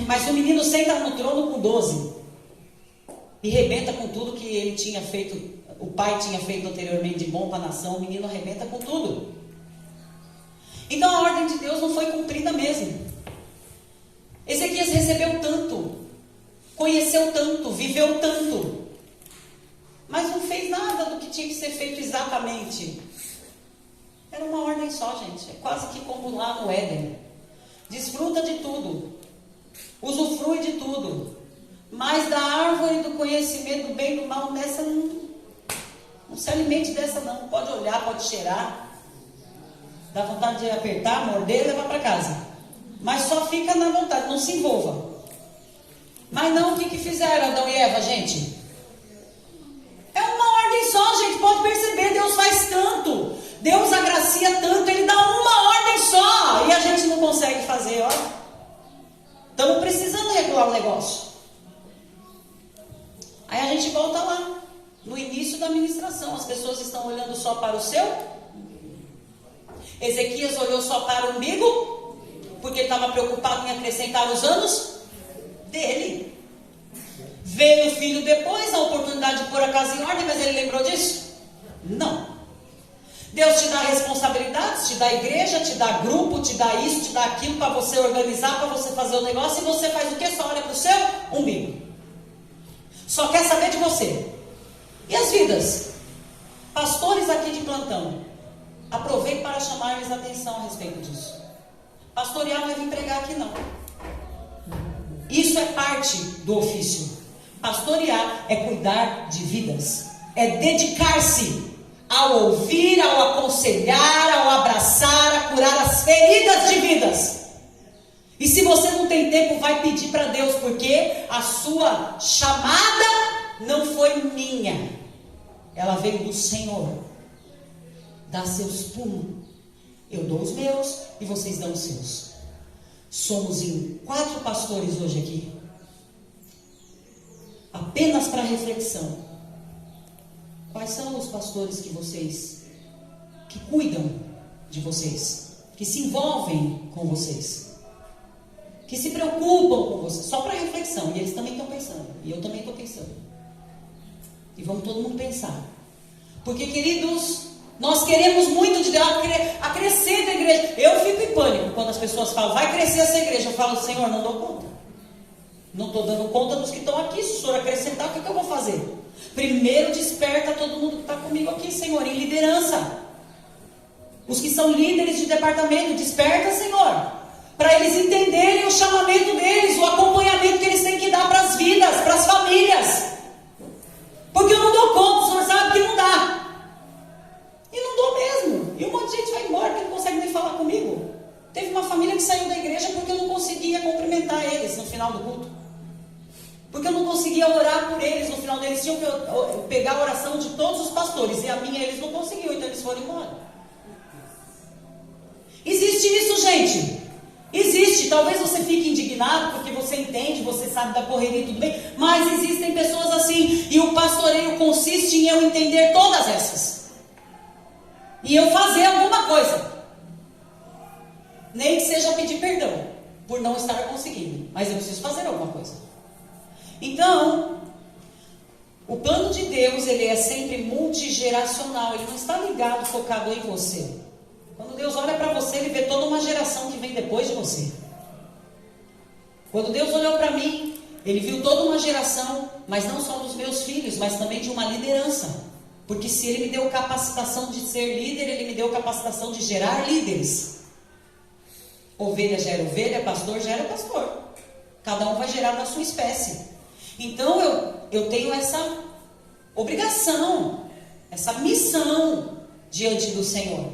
Mas o menino senta no trono com 12 e rebenta com tudo que ele tinha feito, o pai tinha feito anteriormente de bom para a nação. O menino arrebenta com tudo. Então a ordem de Deus não foi cumprida mesmo. Ezequias recebeu tanto, conheceu tanto, viveu tanto, mas não fez nada do que tinha que ser feito exatamente. Era uma ordem só, gente. É quase que como lá no Éden. Desfruta de tudo, usufrui de tudo, mas da árvore do conhecimento do bem e do mal, nessa não se alimente dessa não. Pode olhar, pode cheirar, dá vontade de apertar, morder e levar para casa, mas só fica na vontade, não se envolva. Mas não, o que fizeram Adão e Eva, gente? É uma ordem só, gente. Pode perceber, Deus faz tanto, Deus agracia tanto, Ele dá uma ordem só, e a gente não consegue fazer, olha. Estamos precisando regular o negócio. Aí a gente volta lá, no início da ministração. As pessoas estão olhando só para o seu. Ezequias olhou só para o umbigo, porque ele estava preocupado em acrescentar os anos dele. Veio o filho depois, a oportunidade de pôr a casa em ordem, mas ele lembrou disso? Não. Deus te dá responsabilidades, te dá igreja, te dá grupo, te dá isso, te dá aquilo para você organizar, para você fazer o negócio, e você faz o quê? Só olha para o seu umbigo. Só quer saber de você. E as vidas? Pastores aqui de plantão, aproveito para chamar-lhes a atenção a respeito disso. Pastorear não é vir pregar aqui não. Isso é parte do ofício. Pastorear é cuidar de vidas, é dedicar-se ao ouvir, ao aconselhar, ao abraçar, a curar as feridas de vidas. E se você não tem tempo, vai pedir para Deus, porque a sua chamada não foi minha, ela veio do Senhor. Dá seus pulos, eu dou os meus e vocês dão os seus. Somos em 4 pastores hoje aqui, apenas para reflexão. Quais são os pastores que cuidam de vocês, que se envolvem com vocês, que se preocupam com vocês? Só para reflexão. E eles também estão pensando, e eu também estou pensando. E vamos todo mundo pensar. Porque, queridos, nós queremos muito de Deus, acrescenta a igreja. Eu fico em pânico quando as pessoas falam, vai crescer essa igreja. Eu falo, Senhor, não dou conta. Não estou dando conta dos que estão aqui. Se o Senhor acrescentar, o que eu vou fazer? Primeiro desperta todo mundo que está comigo aqui, Senhor, em liderança. Os que são líderes de departamento, desperta, Senhor, para eles entenderem o chamamento deles, o acompanhamento que eles têm que dar para as vidas, para as famílias. Porque eu não dou conta, o Senhor sabe que não dá. E não dou mesmo. E um monte de gente vai embora que não consegue nem falar comigo. Teve uma família que saiu da igreja porque eu não conseguia cumprimentar eles no final do culto. Porque eu não conseguia orar por eles no final deles. Tinham que pegar a oração de todos os pastores. E a minha eles não conseguiam, então eles foram embora. Existe isso, gente. Existe. Talvez você fique indignado porque você entende, você sabe da correria e tudo bem. Mas existem pessoas assim. E o pastoreio consiste em eu entender todas essas. E eu fazer alguma coisa. Nem que seja pedir perdão por não estar conseguindo. Mas eu preciso fazer alguma coisa. Então, O plano de Deus, ele é sempre multigeracional, ele não está ligado, focado em você. Quando Deus olha para você, ele vê toda uma geração que vem depois de você. Quando Deus olhou para mim, ele viu toda uma geração, mas não só dos meus filhos, mas também de uma liderança. Porque se ele me deu capacitação de ser líder, ele me deu capacitação de gerar líderes. Ovelha gera ovelha, pastor gera pastor. Cada um vai gerar na sua espécie. Então eu tenho essa obrigação, essa missão diante do Senhor.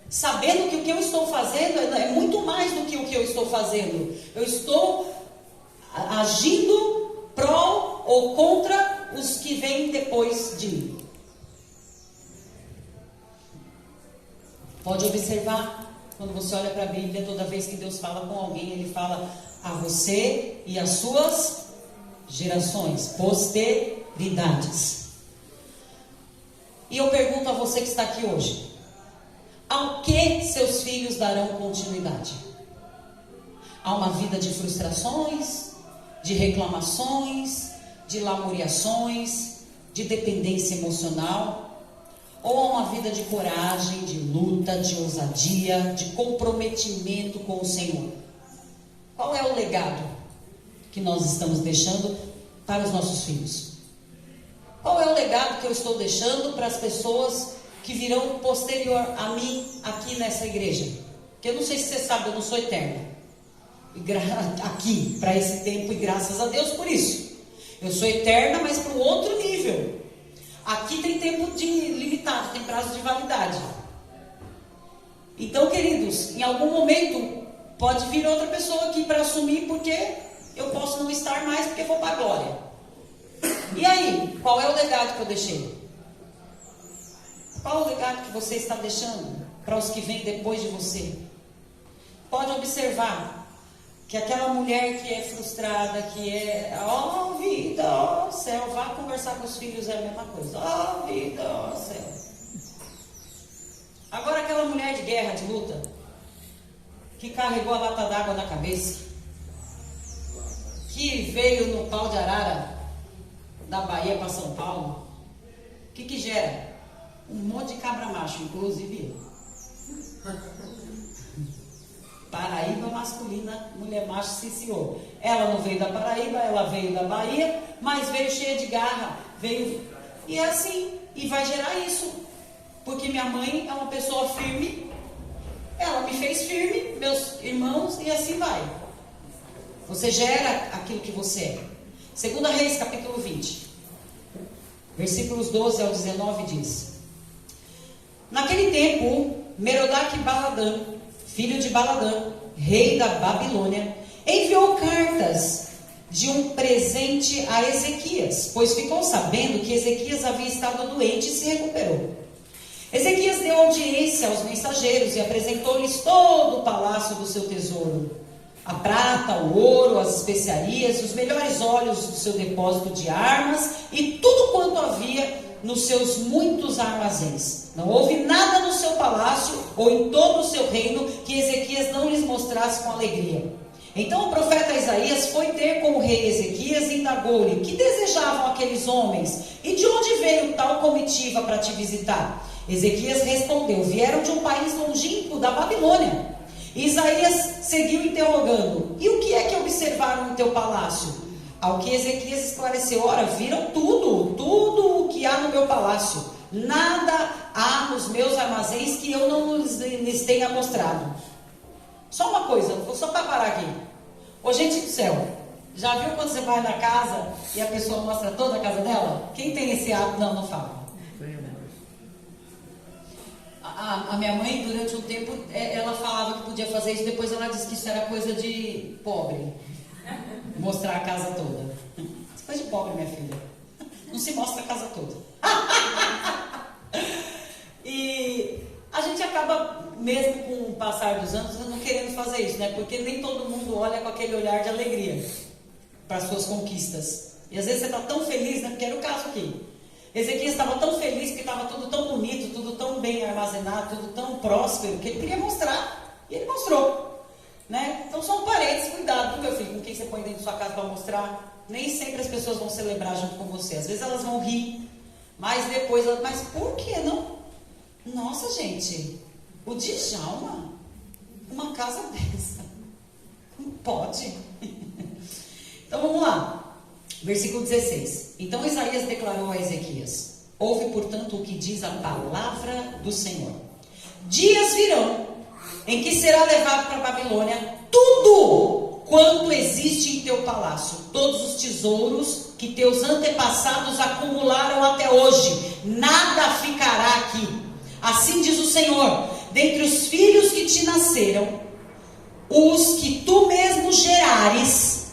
Sabendo que o que eu estou fazendo é muito mais do que o que eu estou fazendo. Eu estou agindo pró ou contra os que vêm depois de mim. Pode observar, quando você olha para a Bíblia, toda vez que Deus fala com alguém, Ele fala a você e as suas gerações, posteridades. E eu pergunto a você que está aqui hoje, ao que seus filhos darão continuidade? A uma vida de frustrações, de reclamações, de lamuriações, de dependência emocional? Ou a uma vida de coragem, de luta, de ousadia, de comprometimento com o Senhor? Qual é o legado que nós estamos deixando para os nossos filhos? Qual é o legado que eu estou deixando para as pessoas que virão posterior a mim aqui nessa igreja? Porque eu não sei se você sabe, eu não sou eterna. Aqui, para esse tempo, e graças a Deus por isso. Eu sou eterna, mas para um outro nível. Aqui tem tempo limitado, tem prazo de validade. Então, queridos, em algum momento pode vir outra pessoa aqui para assumir, porque eu posso não estar mais, porque vou para a glória. E aí, qual é o legado que eu deixei? Qual é o legado que você está deixando para os que vêm depois de você? Pode observar que aquela mulher que é frustrada, que é, ó vida, ó céu, vá conversar com os filhos, é a mesma coisa, ó vida, ó céu. Agora aquela mulher de guerra, de luta, que carregou a lata d'água na cabeça, que veio no pau de arara da Bahia para São Paulo, o que gera? Um monte de cabra macho, inclusive eu. Paraíba masculina, mulher macho, sim senhor. Ela não veio da Paraíba, ela veio da Bahia, mas veio cheia de garra, veio, e é assim, e vai gerar isso, porque minha mãe é uma pessoa firme, ela me fez firme, meus irmãos, e assim vai. Você gera aquilo que você é. 2 Reis, capítulo 20, versículos 12 ao 19 diz: Naquele tempo, Merodach-Baladã, filho de Baladã, rei da Babilônia, enviou cartas de um presente a Ezequias, pois ficou sabendo que Ezequias havia estado doente e se recuperou. Ezequias deu audiência aos mensageiros e apresentou-lhes todo o palácio do seu tesouro, a prata, o ouro, as especiarias, os melhores óleos do seu depósito de armas e tudo quanto havia nos seus muitos armazéns. Não houve nada no seu palácio ou em todo o seu reino que Ezequias não lhes mostrasse com alegria. Então o profeta Isaías foi ter com o rei Ezequias e indagou-lhe: que desejavam aqueles homens? E de onde veio tal comitiva para te visitar? Ezequias respondeu: vieram de um país longínquo, da Babilônia. E Isaías seguiu interrogando: e o que é que observaram no teu palácio? Ao que Ezequias esclareceu: ora, viram tudo o que há no meu palácio. Nada há nos meus armazéns que eu não lhes tenha mostrado. Só uma coisa, só para parar aqui. Ô gente do céu, já viu quando você vai na casa e a pessoa mostra toda a casa dela? Quem tem esse hábito? Não fala. A minha mãe, durante um tempo, ela falava que podia fazer isso, depois ela disse que isso era coisa de pobre. Mostrar a casa toda. Isso é coisa de pobre, minha filha. Não se mostra a casa toda. E a gente acaba, mesmo com o passar dos anos, não querendo fazer isso, né? Porque nem todo mundo olha com aquele olhar de alegria para as suas conquistas. E às vezes você está tão feliz, né? Porque era o caso aqui. Ezequias estava tão feliz porque estava tudo tão bonito, tudo tão bem armazenado, tudo tão próspero, que ele queria mostrar. E ele mostrou. Né? Então só um parênteses, cuidado, meu filho, com quem você põe dentro da sua casa para mostrar. Nem sempre as pessoas vão celebrar junto com você. Às vezes elas vão rir, mas depois, mas por que não? Nossa, gente, o Djalma, uma casa dessa, não pode. Então vamos lá, versículo 16. Então Isaías declarou a Ezequias: ouve, portanto, o que diz a palavra do Senhor. Dias virão em que será levado para a Babilônia tudo quanto existe em teu palácio, todos os tesouros que teus antepassados acumularam até hoje, nada ficará aqui. Assim diz o Senhor: dentre os filhos que te nasceram, os que tu mesmo gerares,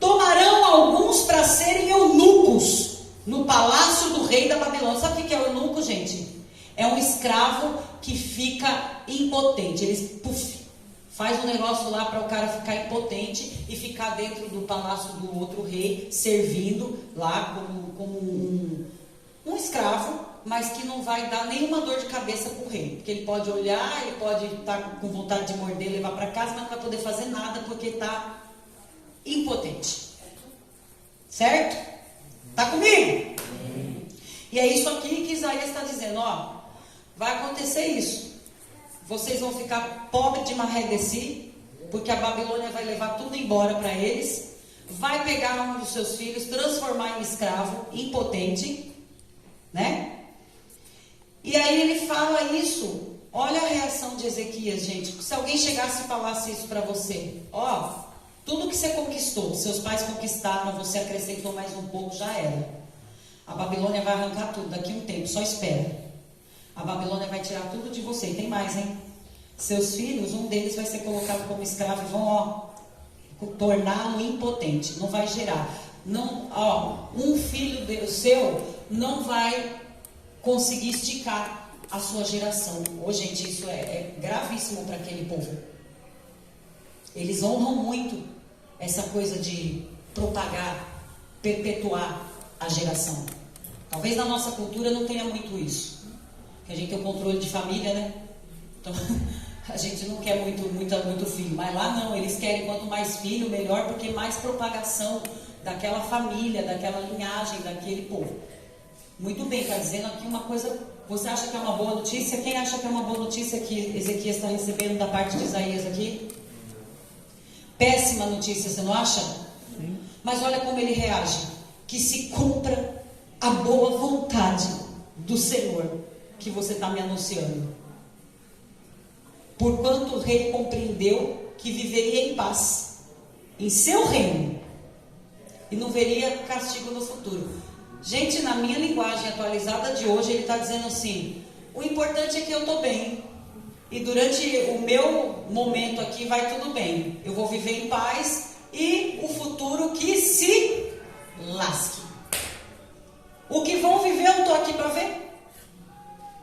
tomarão alguns para serem eunucos no palácio do rei da Babilônia. Sabe o que é o eunuco, gente? É um escravo que fica impotente. Eles faz um negócio lá para o cara ficar impotente e ficar dentro do palácio do outro rei, servindo lá como um escravo, mas que não vai dar nenhuma dor de cabeça para o rei. Porque ele pode olhar, ele pode estar com vontade de morder, levar para casa, mas não vai poder fazer nada porque está impotente. Certo? Está comigo? E é isso aqui que Isaías está dizendo, ó. Vai acontecer isso. Vocês vão ficar pobres de marredeci, porque a Babilônia vai levar tudo embora para eles. Vai pegar um dos seus filhos, transformar em escravo, impotente, né? E aí ele fala isso. Olha a reação de Ezequias, gente. Se alguém chegasse e falasse isso para você, ó, tudo que você conquistou, seus pais conquistaram, você acrescentou mais um pouco, já era. A Babilônia vai arrancar tudo daqui a um tempo, só espera. A Babilônia vai tirar tudo de você. E tem mais, hein? Seus filhos, um deles vai ser colocado como escravo e vão, ó, torná-lo impotente. Não vai gerar. Não, ó, um filho seu não vai conseguir esticar a sua geração. Ô, gente, isso é gravíssimo para aquele povo. Eles honram muito essa coisa de propagar, perpetuar a geração. Talvez na nossa cultura não tenha muito isso. Que a gente tem o controle de família, né? Então, a gente não quer muito filho. Mas lá não, eles querem quanto mais filho, melhor, porque mais propagação daquela família, daquela linhagem, daquele povo. Muito bem, está dizendo aqui uma coisa. Você acha que é uma boa notícia? Quem acha que é uma boa notícia que Ezequias está recebendo da parte de Isaías aqui? Péssima notícia, você não acha? Sim. Mas olha como ele reage. Que se cumpra a boa vontade do Senhor que você está me anunciando. Porquanto o rei compreendeu que viveria em paz em seu reino e não veria castigo no futuro. Gente, na minha linguagem atualizada de hoje, ele está dizendo assim: o importante é que eu estou bem, e durante o meu momento aqui vai tudo bem, eu vou viver em paz, e o futuro que se lasque. O que vão viver eu estou aqui para ver.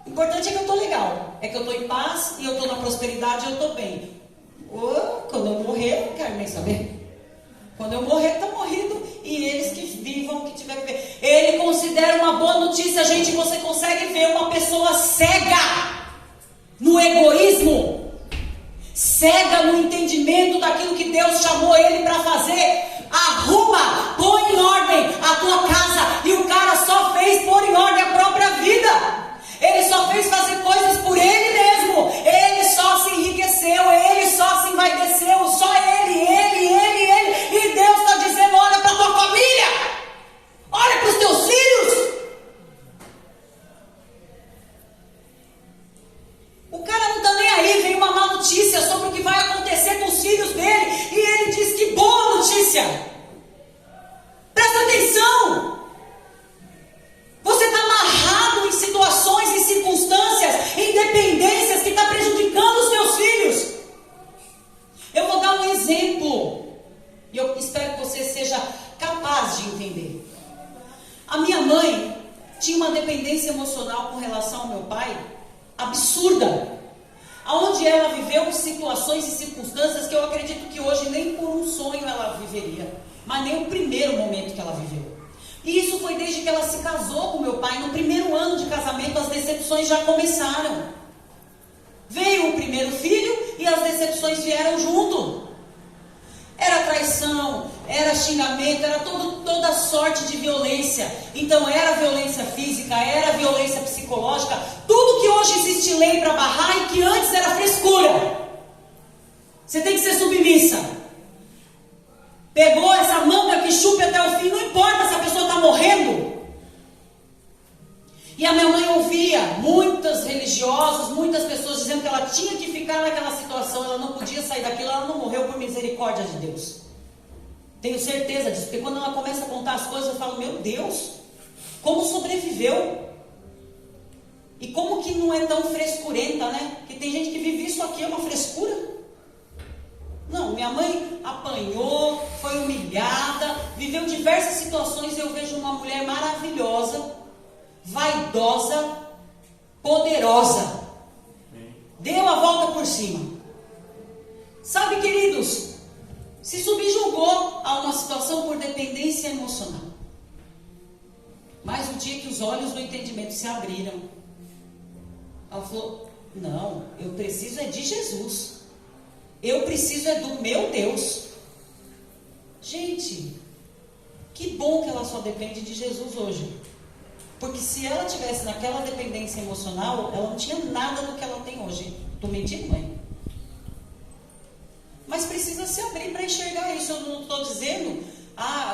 O importante é que eu estou legal, é que eu estou em paz e eu estou na prosperidade e eu estou bem. Quando eu morrer, eu não quero nem saber. Quando eu morrer, está morrido, e eles que vivam, que tiver que ver. Ele considera uma boa notícia, gente. Você consegue ver uma pessoa cega no egoísmo, cega no entendimento daquilo que Deus chamou ele para fazer. Arruma, põe em ordem a tua casa, e o cara só fez pôr em ordem a própria vida. Ele só fez fazer coisas por ele mesmo. Ele só se enriqueceu, ele só se envaideceu, só ele. E Deus está dizendo: olha para a tua família, olha para os teus filhos. O cara não está nem aí, vem uma má notícia sobre o que vai acontecer com os filhos dele, e ele diz: que boa notícia. Presta atenção. Você está amarrado em situações, em circunstâncias, em dependências que está prejudicando os teus filhos. Eu vou dar um exemplo, e eu espero que você seja capaz de entender. A minha mãe tinha uma dependência emocional com relação ao meu pai absurda, aonde ela viveu situações e circunstâncias que eu acredito que hoje nem por um sonho ela viveria, mas nem o primeiro momento que ela viveu. E isso foi desde que ela se casou com meu pai. No primeiro ano de casamento, as decepções já começaram. Veio o primeiro filho e as decepções vieram junto. Era era traição, era xingamento, era toda sorte de violência. Então era violência física, era violência psicológica, tudo que hoje existe lei para barrar e que antes era frescura. Você tem que ser submissa. Pegou essa manga que chupe até o fim, não importa se a pessoa está morrendo. E a minha mãe ouvia muitas religiosas, muitas pessoas dizendo que ela tinha que ficar naquela situação, ela não podia sair daquilo, ela não morreu por misericórdia de Deus. Tenho certeza disso, porque quando ela começa a contar as coisas, eu falo, meu Deus, como sobreviveu? E como que não é tão frescurenta, né? Porque tem gente que vive isso aqui, é uma frescura. Não, minha mãe apanhou, foi humilhada, viveu diversas situações e eu vejo uma mulher maravilhosa, vaidosa, poderosa. Deu a volta por cima. Sabe, queridos, se subjugou a uma situação por dependência emocional. Mas o dia que os olhos do entendimento se abriram, ela falou, não, eu preciso é de Jesus. Eu preciso é do meu Deus. Gente, que bom que ela só depende de Jesus hoje. Porque se ela tivesse naquela dependência emocional, ela não tinha nada do que ela tem hoje. Estou mentindo, mãe? Mas precisa se abrir para enxergar isso. Eu não estou dizendo,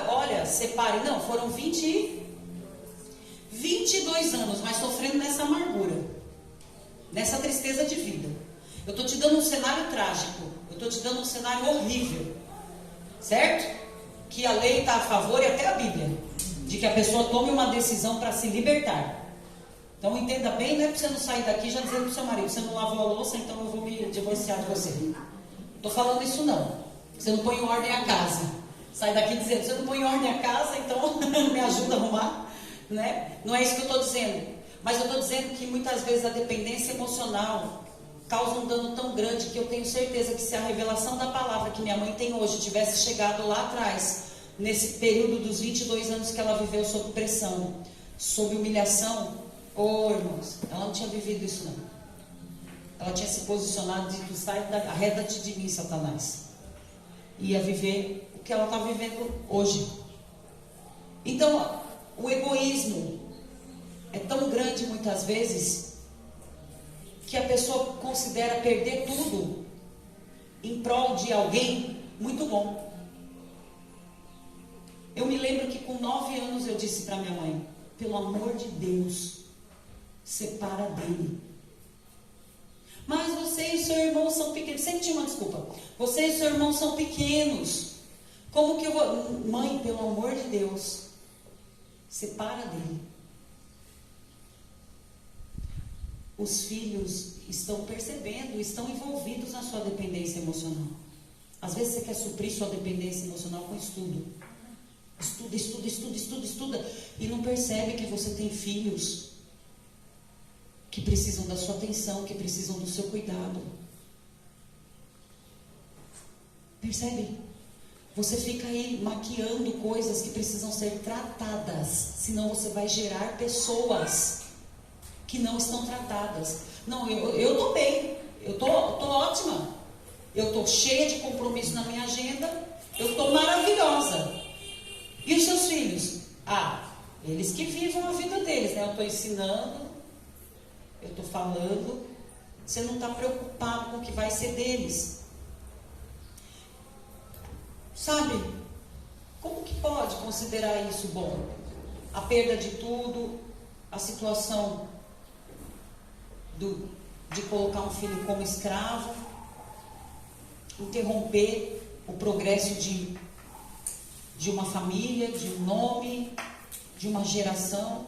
olha, separe. Não, foram 22 anos, mas sofrendo nessa amargura, nessa tristeza de vida. Eu estou te dando um cenário trágico. Eu estou te dando um cenário horrível. Certo? Que a lei está a favor e até a Bíblia. De que a pessoa tome uma decisão para se libertar. Então entenda bem, não é para você não sair daqui já dizendo para o seu marido, você não lavou a louça, então eu vou me divorciar de você. Estou falando isso não. Você não põe em ordem a casa. Sai daqui dizendo, você não põe em ordem a casa, então me ajuda a arrumar. Né? Não é isso que eu estou dizendo. Mas eu estou dizendo que muitas vezes a dependência emocional causa um dano tão grande que eu tenho certeza que se a revelação da palavra que minha mãe tem hoje tivesse chegado lá atrás, nesse período dos 22 anos que ela viveu sob pressão, sob humilhação, irmãos, ela não tinha vivido isso não. Ela tinha se posicionado de tu sai arreda-te de mim, Satanás. Ia viver o que ela está vivendo hoje. Então, o egoísmo é tão grande muitas vezes que a pessoa considera perder tudo em prol de alguém muito bom. Eu me lembro que com 9 anos eu disse para minha mãe, pelo amor de Deus, separa dele. Mas você e seu irmão são pequenos. Sempre tinha uma desculpa. Você e seu irmão são pequenos. Como que eu vou... Mãe, pelo amor de Deus, separa dele. Os filhos estão percebendo, estão envolvidos na sua dependência emocional. Às vezes você quer suprir sua dependência emocional com estudo. Estuda. E não percebe que você tem filhos que precisam da sua atenção, que precisam do seu cuidado. Percebe? Você fica aí maquiando coisas que precisam ser tratadas, senão você vai gerar pessoas que não estão tratadas. Não, eu estou bem, eu tô ótima, eu estou cheia de compromisso na minha agenda, eu estou maravilhosa. E os seus filhos? Eles que vivam a vida deles, né? Eu estou ensinando, eu estou falando, você não está preocupado com o que vai ser deles. Sabe? Como que pode considerar isso bom? A perda de tudo, a situação de colocar um filho como escravo, interromper o progresso de uma família, de um nome, de uma geração.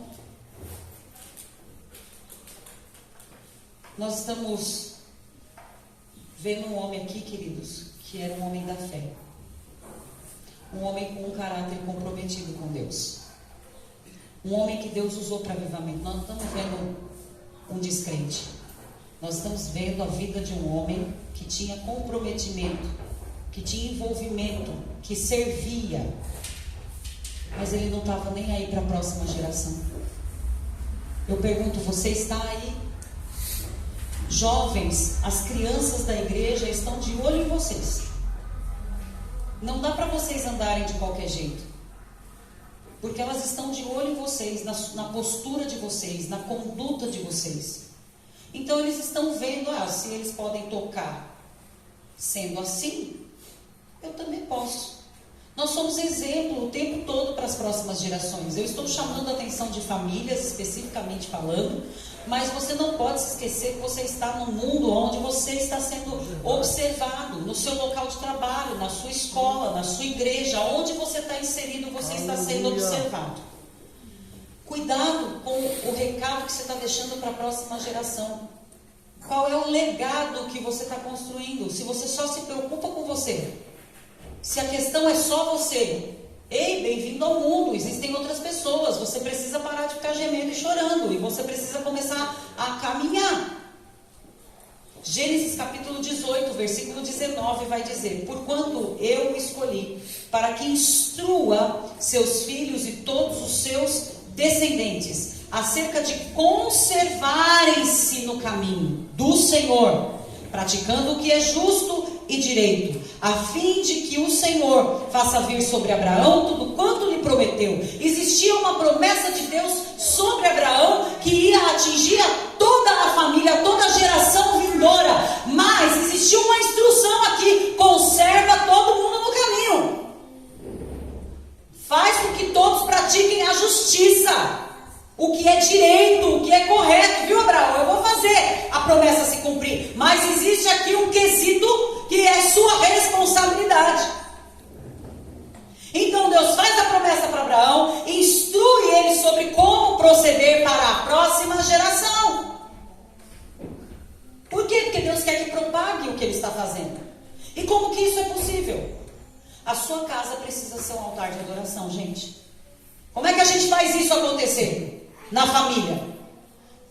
Nós estamos vendo um homem aqui, queridos, que era um homem da fé. Um homem com um caráter comprometido com Deus. Um homem que Deus usou para avivamento. Nós não estamos vendo um descrente. Nós estamos vendo a vida de um homem que tinha comprometimento, que tinha envolvimento, que servia. Mas ele não estava nem aí para a próxima geração. Eu pergunto, você está aí? Jovens, as crianças da igreja estão de olho em vocês. Não dá para vocês andarem de qualquer jeito. Porque elas estão de olho em vocês, na postura de vocês, na conduta de vocês. Então eles estão vendo, se eles podem tocar sendo assim, eu também posso. Nós somos exemplo o tempo todo para as próximas gerações. Eu estou chamando a atenção de famílias, especificamente falando, mas você não pode se esquecer que você está num mundo onde você está sendo observado, no seu local de trabalho, na sua escola, na sua igreja, onde você está inserido, você está sendo observado. Cuidado com o recado que você está deixando para a próxima geração. Qual é o legado que você está construindo? Se você só se preocupa com você, se a questão é só você, ei, bem-vindo ao mundo, existem outras pessoas, você precisa parar de ficar gemendo e chorando, e você precisa começar a caminhar. Gênesis capítulo 18, versículo 19 vai dizer: porquanto eu o escolhi, para que instrua seus filhos e todos os seus descendentes, acerca de conservarem-se no caminho do Senhor, praticando o que é justo e direito, a fim de que o Senhor faça vir sobre Abraão tudo quanto lhe prometeu. Existia uma promessa de Deus sobre Abraão, que ia atingir a toda a família, a toda a geração vindoura, mas existia uma instrução aqui: conserva todo mundo no caminho, faz com que todos pratiquem a justiça, o que é direito, o que é correto, viu, Abraão? Eu vou fazer a promessa se cumprir, mas existe aqui um quesito que é sua responsabilidade. Então Deus faz a promessa para Abraão, instrui ele sobre como proceder para a próxima geração. Por quê? Porque Deus quer que propague o que ele está fazendo. E como que isso é possível? A sua casa precisa ser um altar de adoração, gente. Como é que a gente faz isso acontecer? Na família,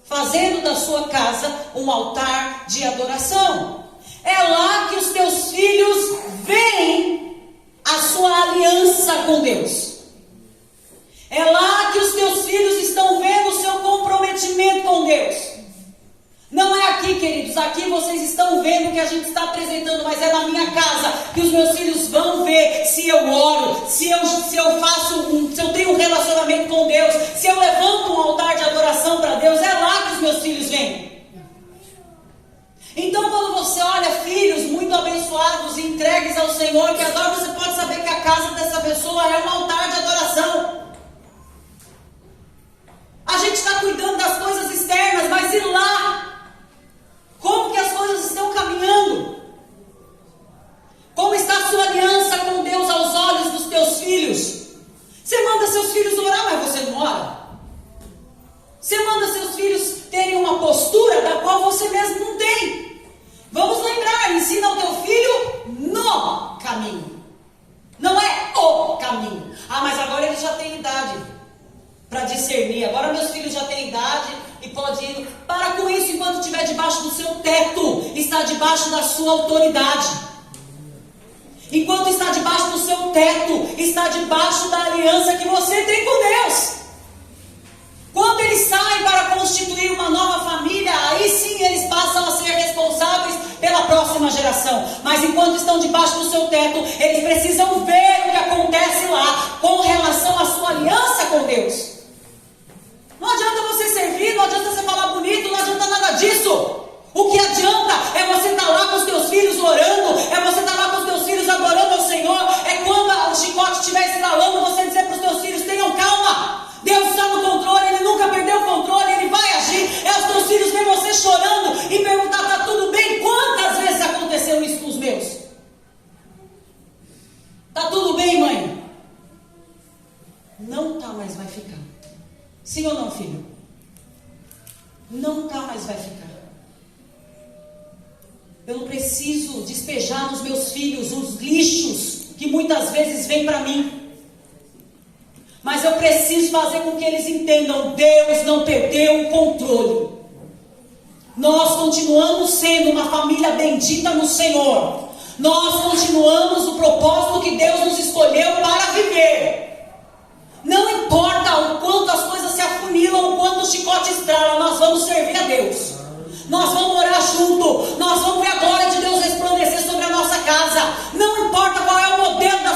fazendo da sua casa um altar de adoração. É lá que os teus filhos veem a sua aliança com Deus. É lá que os teus filhos estão vendo o seu comprometimento com Deus. Não é aqui, queridos, aqui vocês estão vendo o que a gente está apresentando, mas é na minha casa que os meus filhos vão ver se eu oro, se eu tenho um relacionamento com Deus, se eu levanto um altar de adoração para Deus. É lá que os meus filhos vêm. Então, quando você olha filhos muito abençoados e entregues ao Senhor, que agora você pode saber que a casa dessa pessoa é um altar de adoração. A gente está cuidando das coisas externas, mas e lá? Como que as coisas estão caminhando? Como está a sua aliança com Deus aos olhos dos teus filhos? Você manda seus filhos orar, mas você não ora. Você manda seus filhos terem uma postura da qual você mesmo não tem. Vamos lembrar, ensina o teu filho no caminho. Não é o caminho. Mas agora ele já tem idade para discernir. Agora meus filhos já têm idade e pode ir. Para com isso enquanto estiver debaixo do seu teto. Está debaixo da sua autoridade. Enquanto está debaixo do seu teto, está debaixo da aliança que você tem com Deus. Quando eles saem para constituir uma nova família, aí sim eles passam a ser responsáveis pela próxima geração. Mas enquanto estão debaixo do seu teto, eles precisam ver o que acontece lá com relação à sua aliança com Deus. Não adianta você servir, não adianta você falar bonito, não adianta nada disso. O que adianta é você estar lá com os teus filhos orando, é você estar lá com os teus filhos adorando ao Senhor, é quando o chicote estiver estralando, você dizer para os teus filhos: tenham calma. Deus está no controle, Ele nunca perdeu o controle, Ele vai agir. É os teus filhos ver você chorando e perguntar: está tudo bem? Quantas vezes aconteceu isso com os meus? Está tudo bem, mãe? Não está, mas vai ficar. Sim ou não, filho? Não está, mas vai ficar. Eu não preciso despejar nos meus filhos os lixos que muitas vezes vêm para mim. Mas eu preciso fazer com que eles entendam: Deus não perdeu o controle. Nós continuamos sendo uma família bendita no Senhor. Nós continuamos o propósito que Deus nos escolheu para viver. Não importa o quanto as coisas se afunilam, o quanto o chicote estrala, nós vamos servir a Deus. Nós vamos orar junto. Nós vamos ver a glória de Deus resplandecer sobre a nossa casa. Não importa qual é o modelo da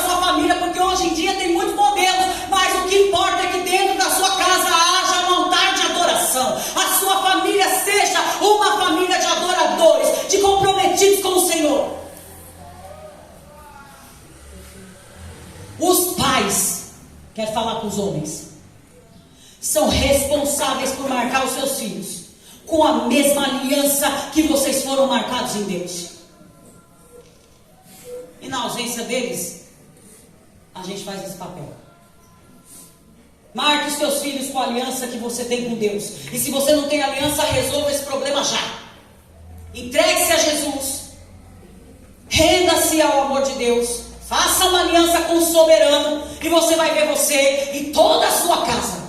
uma família de adoradores, de comprometidos com o Senhor. Os pais, quero falar com os homens, são responsáveis por marcar os seus filhos com a mesma aliança que vocês foram marcados em Deus. E na ausência deles, a gente faz esse papel. Marque os seus filhos com a aliança que você tem com Deus. E se você não tem aliança, resolva esse problema já. Entregue-se a Jesus. Renda-se ao amor de Deus. Faça uma aliança com o soberano. E você vai ver você e toda a sua casa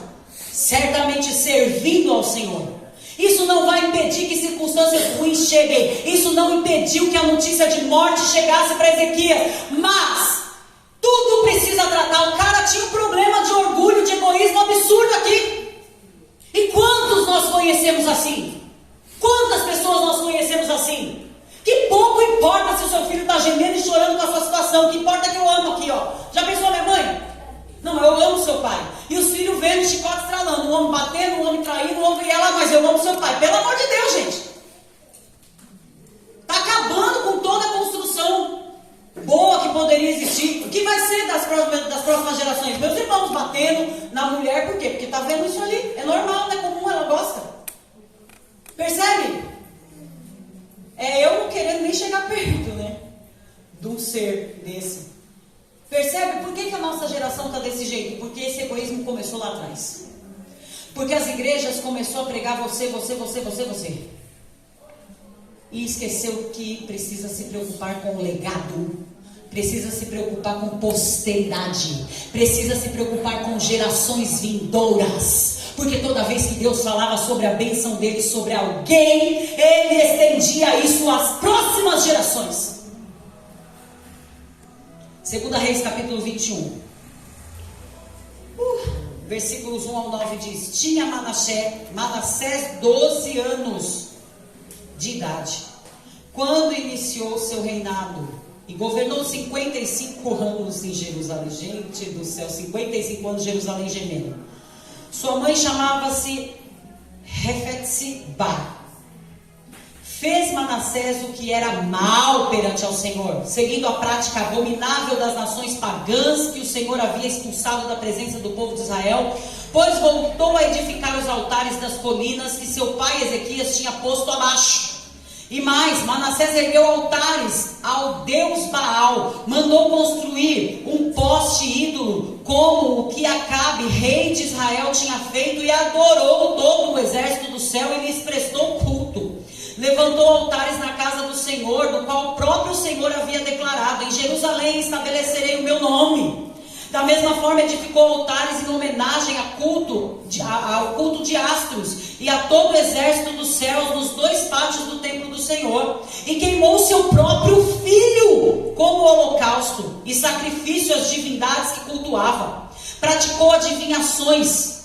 certamente servindo ao Senhor. Isso não vai impedir que circunstâncias ruins cheguem. Isso não impediu que a notícia de morte chegasse para Ezequias. Mas tudo precisa tratar. O cara tinha um problema de orgulho, de egoísmo absurdo aqui. E quantos nós conhecemos assim? Quantas pessoas nós conhecemos assim? Que pouco importa se o seu filho está gemendo e chorando com a sua situação. O que importa é que eu amo aqui, ó. Já pensou minha mãe? Não, eu amo seu pai. E os filhos vendo o chicote estralando. Um homem batendo, um homem traindo, um homem... E ela, mas eu amo seu pai. Pelo amor de Deus, gente. Está acabando com toda a construção boa que poderia existir. O que vai ser das próximas gerações? Meus irmãos batendo na mulher, por quê? Porque está vendo isso ali. É normal, não é comum, ela gosta. Percebe? É eu não querendo nem chegar perto, né? De um ser desse. Percebe por que a nossa geração está desse jeito? Porque esse egoísmo começou lá atrás. Porque as igrejas começaram a pregar você. E esqueceu que precisa se preocupar com o legado. Precisa se preocupar com posteridade. Precisa se preocupar com gerações vindouras. Porque toda vez que Deus falava sobre a bênção dele sobre alguém, ele estendia isso às próximas gerações. 2 Reis capítulo 21. Versículos 1 ao 9 diz: Tinha Manassés 12 anos de idade quando iniciou seu reinado, e governou 55 anos em Jerusalém. Gente do céu, 55 anos em Jerusalém gemendo. Sua mãe chamava-se Refetzibá. Fez Manassés o que era mal perante ao Senhor, seguindo a prática abominável das nações pagãs que o Senhor havia expulsado da presença do povo de Israel, pois voltou a edificar os altares das colinas que seu pai Ezequias tinha posto abaixo. E mais, Manassés ergueu altares ao Deus Baal, mandou construir um poste ídolo, como o que Acabe, rei de Israel, tinha feito, e adorou todo o exército do céu e lhes prestou culto. Levantou altares na casa do Senhor, do qual o próprio Senhor havia declarado: em Jerusalém estabelecerei o meu nome. Da mesma forma edificou altares em homenagem ao culto de astros e a todo o exército dos céus nos dois pátios do templo do Senhor, e queimou seu próprio filho como holocausto e sacrifício às divindades que cultuava. Praticou adivinhações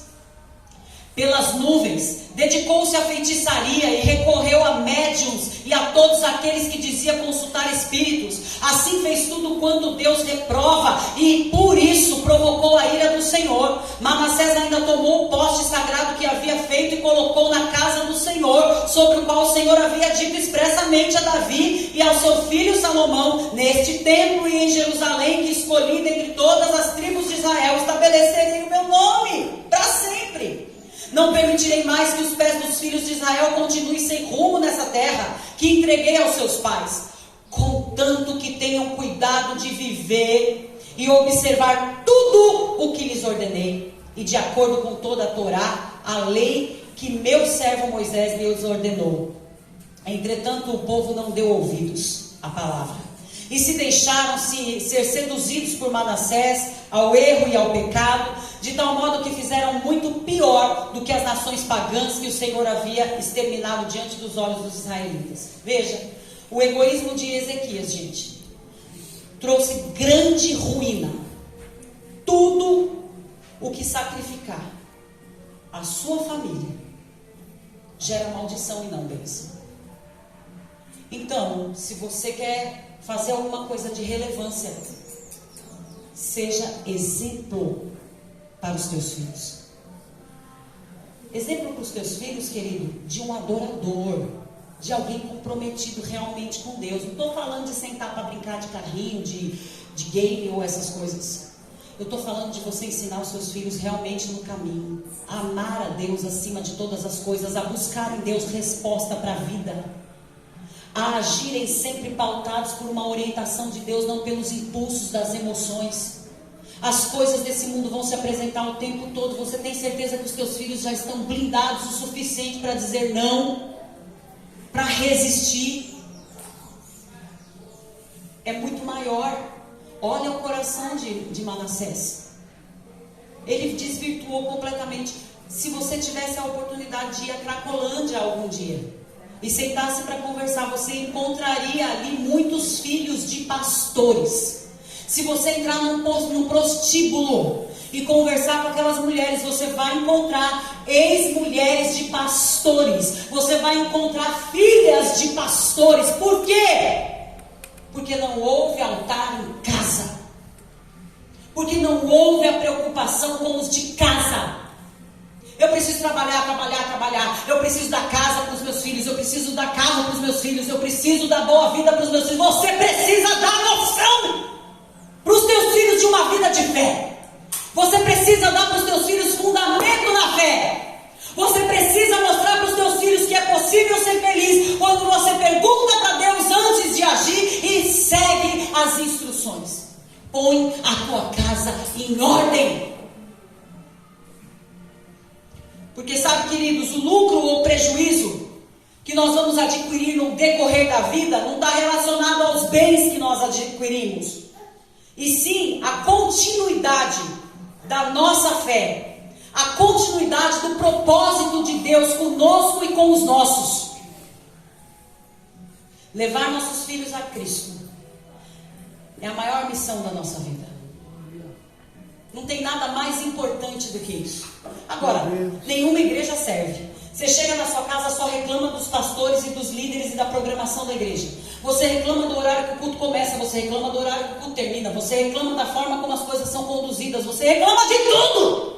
pelas nuvens, dedicou-se à feitiçaria e recorreu a médiuns e a todos aqueles que dizia consultar espíritos. Assim fez tudo quanto Deus reprova, e por isso provocou a ira do Senhor. Manassés ainda tomou o poste sagrado que havia feito e colocou na casa do Senhor, sobre o qual o Senhor havia dito expressamente a Davi e ao seu filho Salomão: neste templo e em Jerusalém, que escolhi dentre todas as tribos de Israel, estabelecerei o meu nome para sempre. Não permitirei mais que os pés dos filhos de Israel continuem sem rumo nessa terra que entreguei aos seus pais, contanto que tenham cuidado de viver e observar tudo o que lhes ordenei, e de acordo com toda a Torá, a lei que meu servo Moisés lhes ordenou. Entretanto, o povo não deu ouvidos à palavra, e se deixaram ser seduzidos por Manassés ao erro e ao pecado, de tal modo que fizeram muito pior do que as nações pagãs que o Senhor havia exterminado diante dos olhos dos israelitas. Veja, o egoísmo de Ezequias, gente, trouxe grande ruína. Tudo o que sacrificar a sua família gera maldição e não bênção. Então, se você quer fazer alguma coisa de relevância, seja exemplo para os teus filhos. Exemplo para os teus filhos, querido, de um adorador. de alguém comprometido realmente com Deus. Não estou falando de sentar para brincar de carrinho, de game ou essas coisas. Eu estou falando de você ensinar os seus filhos realmente no caminho, a amar a Deus acima de todas as coisas, a buscar em Deus resposta para a vida, a agirem sempre pautados por uma orientação de Deus, não pelos impulsos das emoções. As coisas desse mundo vão se apresentar o tempo todo. Você tem certeza que os teus filhos já estão blindados o suficiente para dizer não, para resistir? É muito maior. Olha o coração de Manassés. Ele desvirtuou completamente. Se você tivesse a oportunidade de ir a Cracolândia algum dia e sentasse para conversar, você encontraria ali muitos filhos de pastores. Se você entrar num prostíbulo e conversar com aquelas mulheres, você vai encontrar ex-mulheres de pastores. Você vai encontrar filhas de pastores. Por quê? Porque não houve altar em casa. Porque não houve a preocupação com os de casa. Eu preciso trabalhar. Eu preciso dar casa para os meus filhos. Eu preciso dar carro para os meus filhos. Eu preciso dar boa vida para os meus filhos. Você precisa dar noção para os teus filhos de uma vida de fé. Você precisa dar para os teus filhos fundamento na fé. Você precisa mostrar para os teus filhos que é possível ser feliz quando você pergunta para Deus antes de agir e segue as instruções. Põe a tua casa em ordem. Porque sabe, queridos, o lucro ou prejuízo que nós vamos adquirir no decorrer da vida não está relacionado aos bens que nós adquirimos, e sim a continuidade da nossa fé, a continuidade do propósito de Deus conosco e com os nossos. Levar nossos filhos a Cristo é a maior missão da nossa vida. Não tem nada mais importante do que isso. Agora, nenhuma igreja serve. Você chega na sua casa, só reclama dos pastores e dos líderes e da programação da igreja. Você reclama do horário que o culto começa, você reclama do horário que o culto termina, você reclama da forma como as coisas são conduzidas, você reclama de tudo.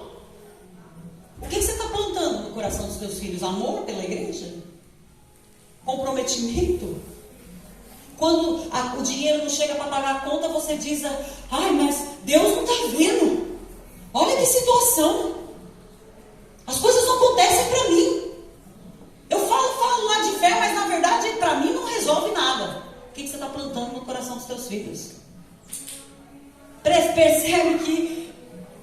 O que você está plantando no coração dos teus filhos? Amor pela igreja? Comprometimento? Quando o dinheiro não chega para pagar a conta, você diz: ai, mas Deus não está vendo. Olha que situação. As coisas não acontecem para mim. Eu falo lá de fé, mas na verdade para mim não resolve nada. O que você está plantando no coração dos teus filhos? Percebe que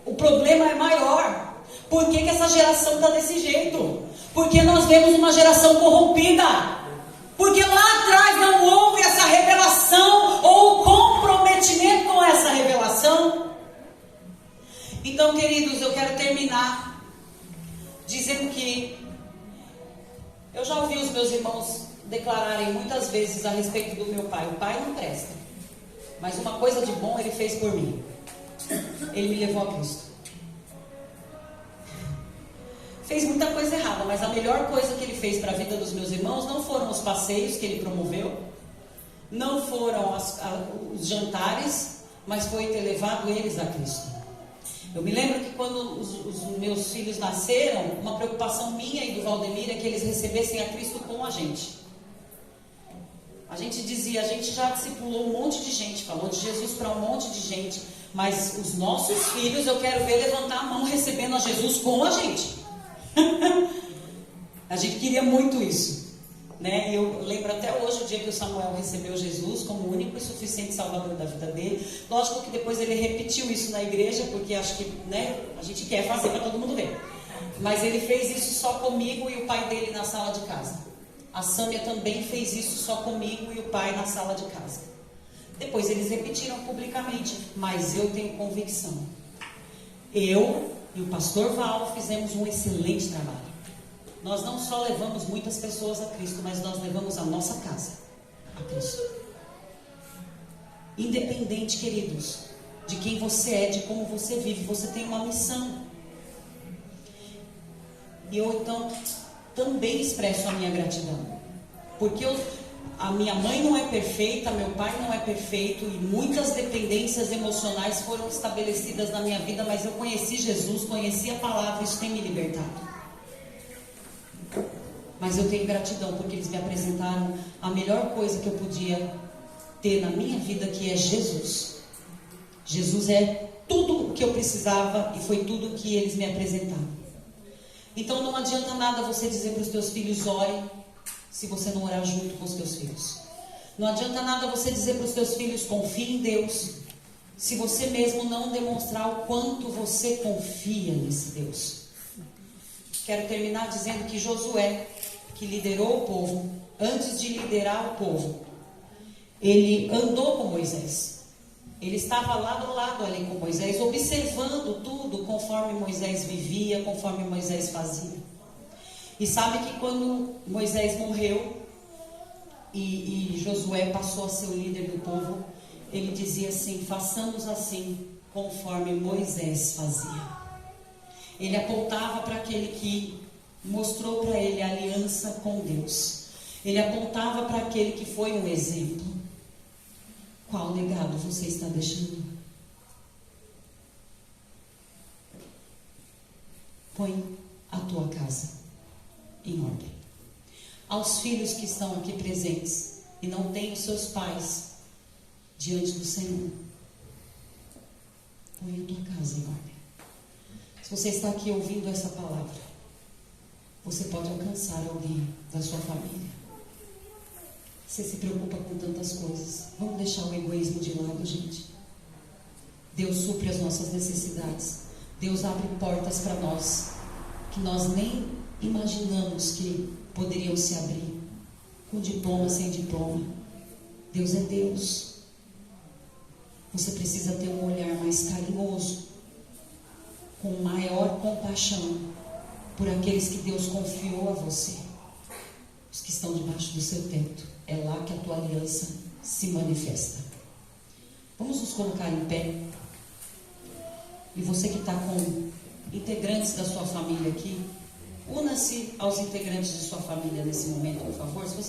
o problema é maior. Por que essa geração está desse jeito? Porque nós vemos uma geração corrompida. Porque lá atrás não houve essa revelação ou comprometimento com essa revelação. Então, queridos, eu quero terminar dizendo que eu já ouvi os meus irmãos declararem muitas vezes a respeito do meu pai. O pai não presta, mas uma coisa de bom ele fez por mim. Ele me levou a Cristo. Fez muita coisa errada, mas a melhor coisa que ele fez para a vida dos meus irmãos não foram os passeios que ele promoveu, não foram os jantares, mas foi ter levado eles a Cristo. Eu me lembro que quando os meus filhos nasceram, uma preocupação minha e do Valdemir é que eles recebessem a Cristo com a gente. A gente dizia, a gente já discipulou um monte de gente, falou de Jesus para um monte de gente, mas os nossos filhos eu quero ver levantar a mão recebendo a Jesus com a gente. A gente queria muito isso, né? Eu lembro até hoje o dia que o Samuel recebeu Jesus como o único e suficiente salvador da vida dele. Lógico que depois ele repetiu isso na igreja, porque acho que, né, a gente quer fazer para todo mundo ver. Mas ele fez isso só comigo e o pai dele na sala de casa. A Sâmia também fez isso só comigo e o pai na sala de casa. Depois eles repetiram publicamente, mas eu tenho convicção. Eu e o pastor Val fizemos um excelente trabalho. Nós não só levamos muitas pessoas a Cristo, mas nós levamos a nossa casa a Cristo. Independente, queridos, de quem você é, de como você vive, você tem uma missão. E eu então também expresso a minha gratidão. Porque a minha mãe não é perfeita, meu pai não é perfeito, e muitas dependências emocionais foram estabelecidas na minha vida, mas eu conheci Jesus, conheci a palavra, isso tem me libertado. Mas eu tenho gratidão porque eles me apresentaram a melhor coisa que eu podia ter na minha vida, que é Jesus. Jesus é tudo o que eu precisava e foi tudo o que eles me apresentaram. Então não adianta nada você dizer para os teus filhos: ore, se você não orar junto com os teus filhos. Não adianta nada você dizer para os teus filhos: confie em Deus, se você mesmo não demonstrar o quanto você confia nesse Deus. Quero terminar dizendo que Josué, que liderou o povo, antes de liderar o povo, ele andou com Moisés. Ele estava lado a lado ali com Moisés, observando tudo conforme Moisés vivia, conforme Moisés fazia. E sabe que quando Moisés morreu e Josué passou a ser o líder do povo, ele dizia assim: façamos assim conforme Moisés fazia. Ele apontava para aquele que mostrou para ele a aliança com Deus. Ele apontava para aquele que foi um exemplo. Qual legado você está deixando? Põe a tua casa em ordem. Aos filhos que estão aqui presentes e não têm os seus pais diante do Senhor, põe a tua casa em ordem. Se você está aqui ouvindo essa palavra, você pode alcançar alguém da sua família. Você se preocupa com tantas coisas. Vamos deixar o egoísmo de lado, gente. Deus supre as nossas necessidades. Deus abre portas para nós que nós nem imaginamos que poderiam se abrir. Com diploma, sem diploma. Deus é Deus. Você precisa ter um olhar mais carinhoso, com maior compaixão por aqueles que Deus confiou a você, os que estão debaixo do seu teto. É lá que a tua aliança se manifesta. Vamos nos colocar em pé. E você que está com integrantes da sua família aqui, una-se aos integrantes de sua família nesse momento, por favor. Se você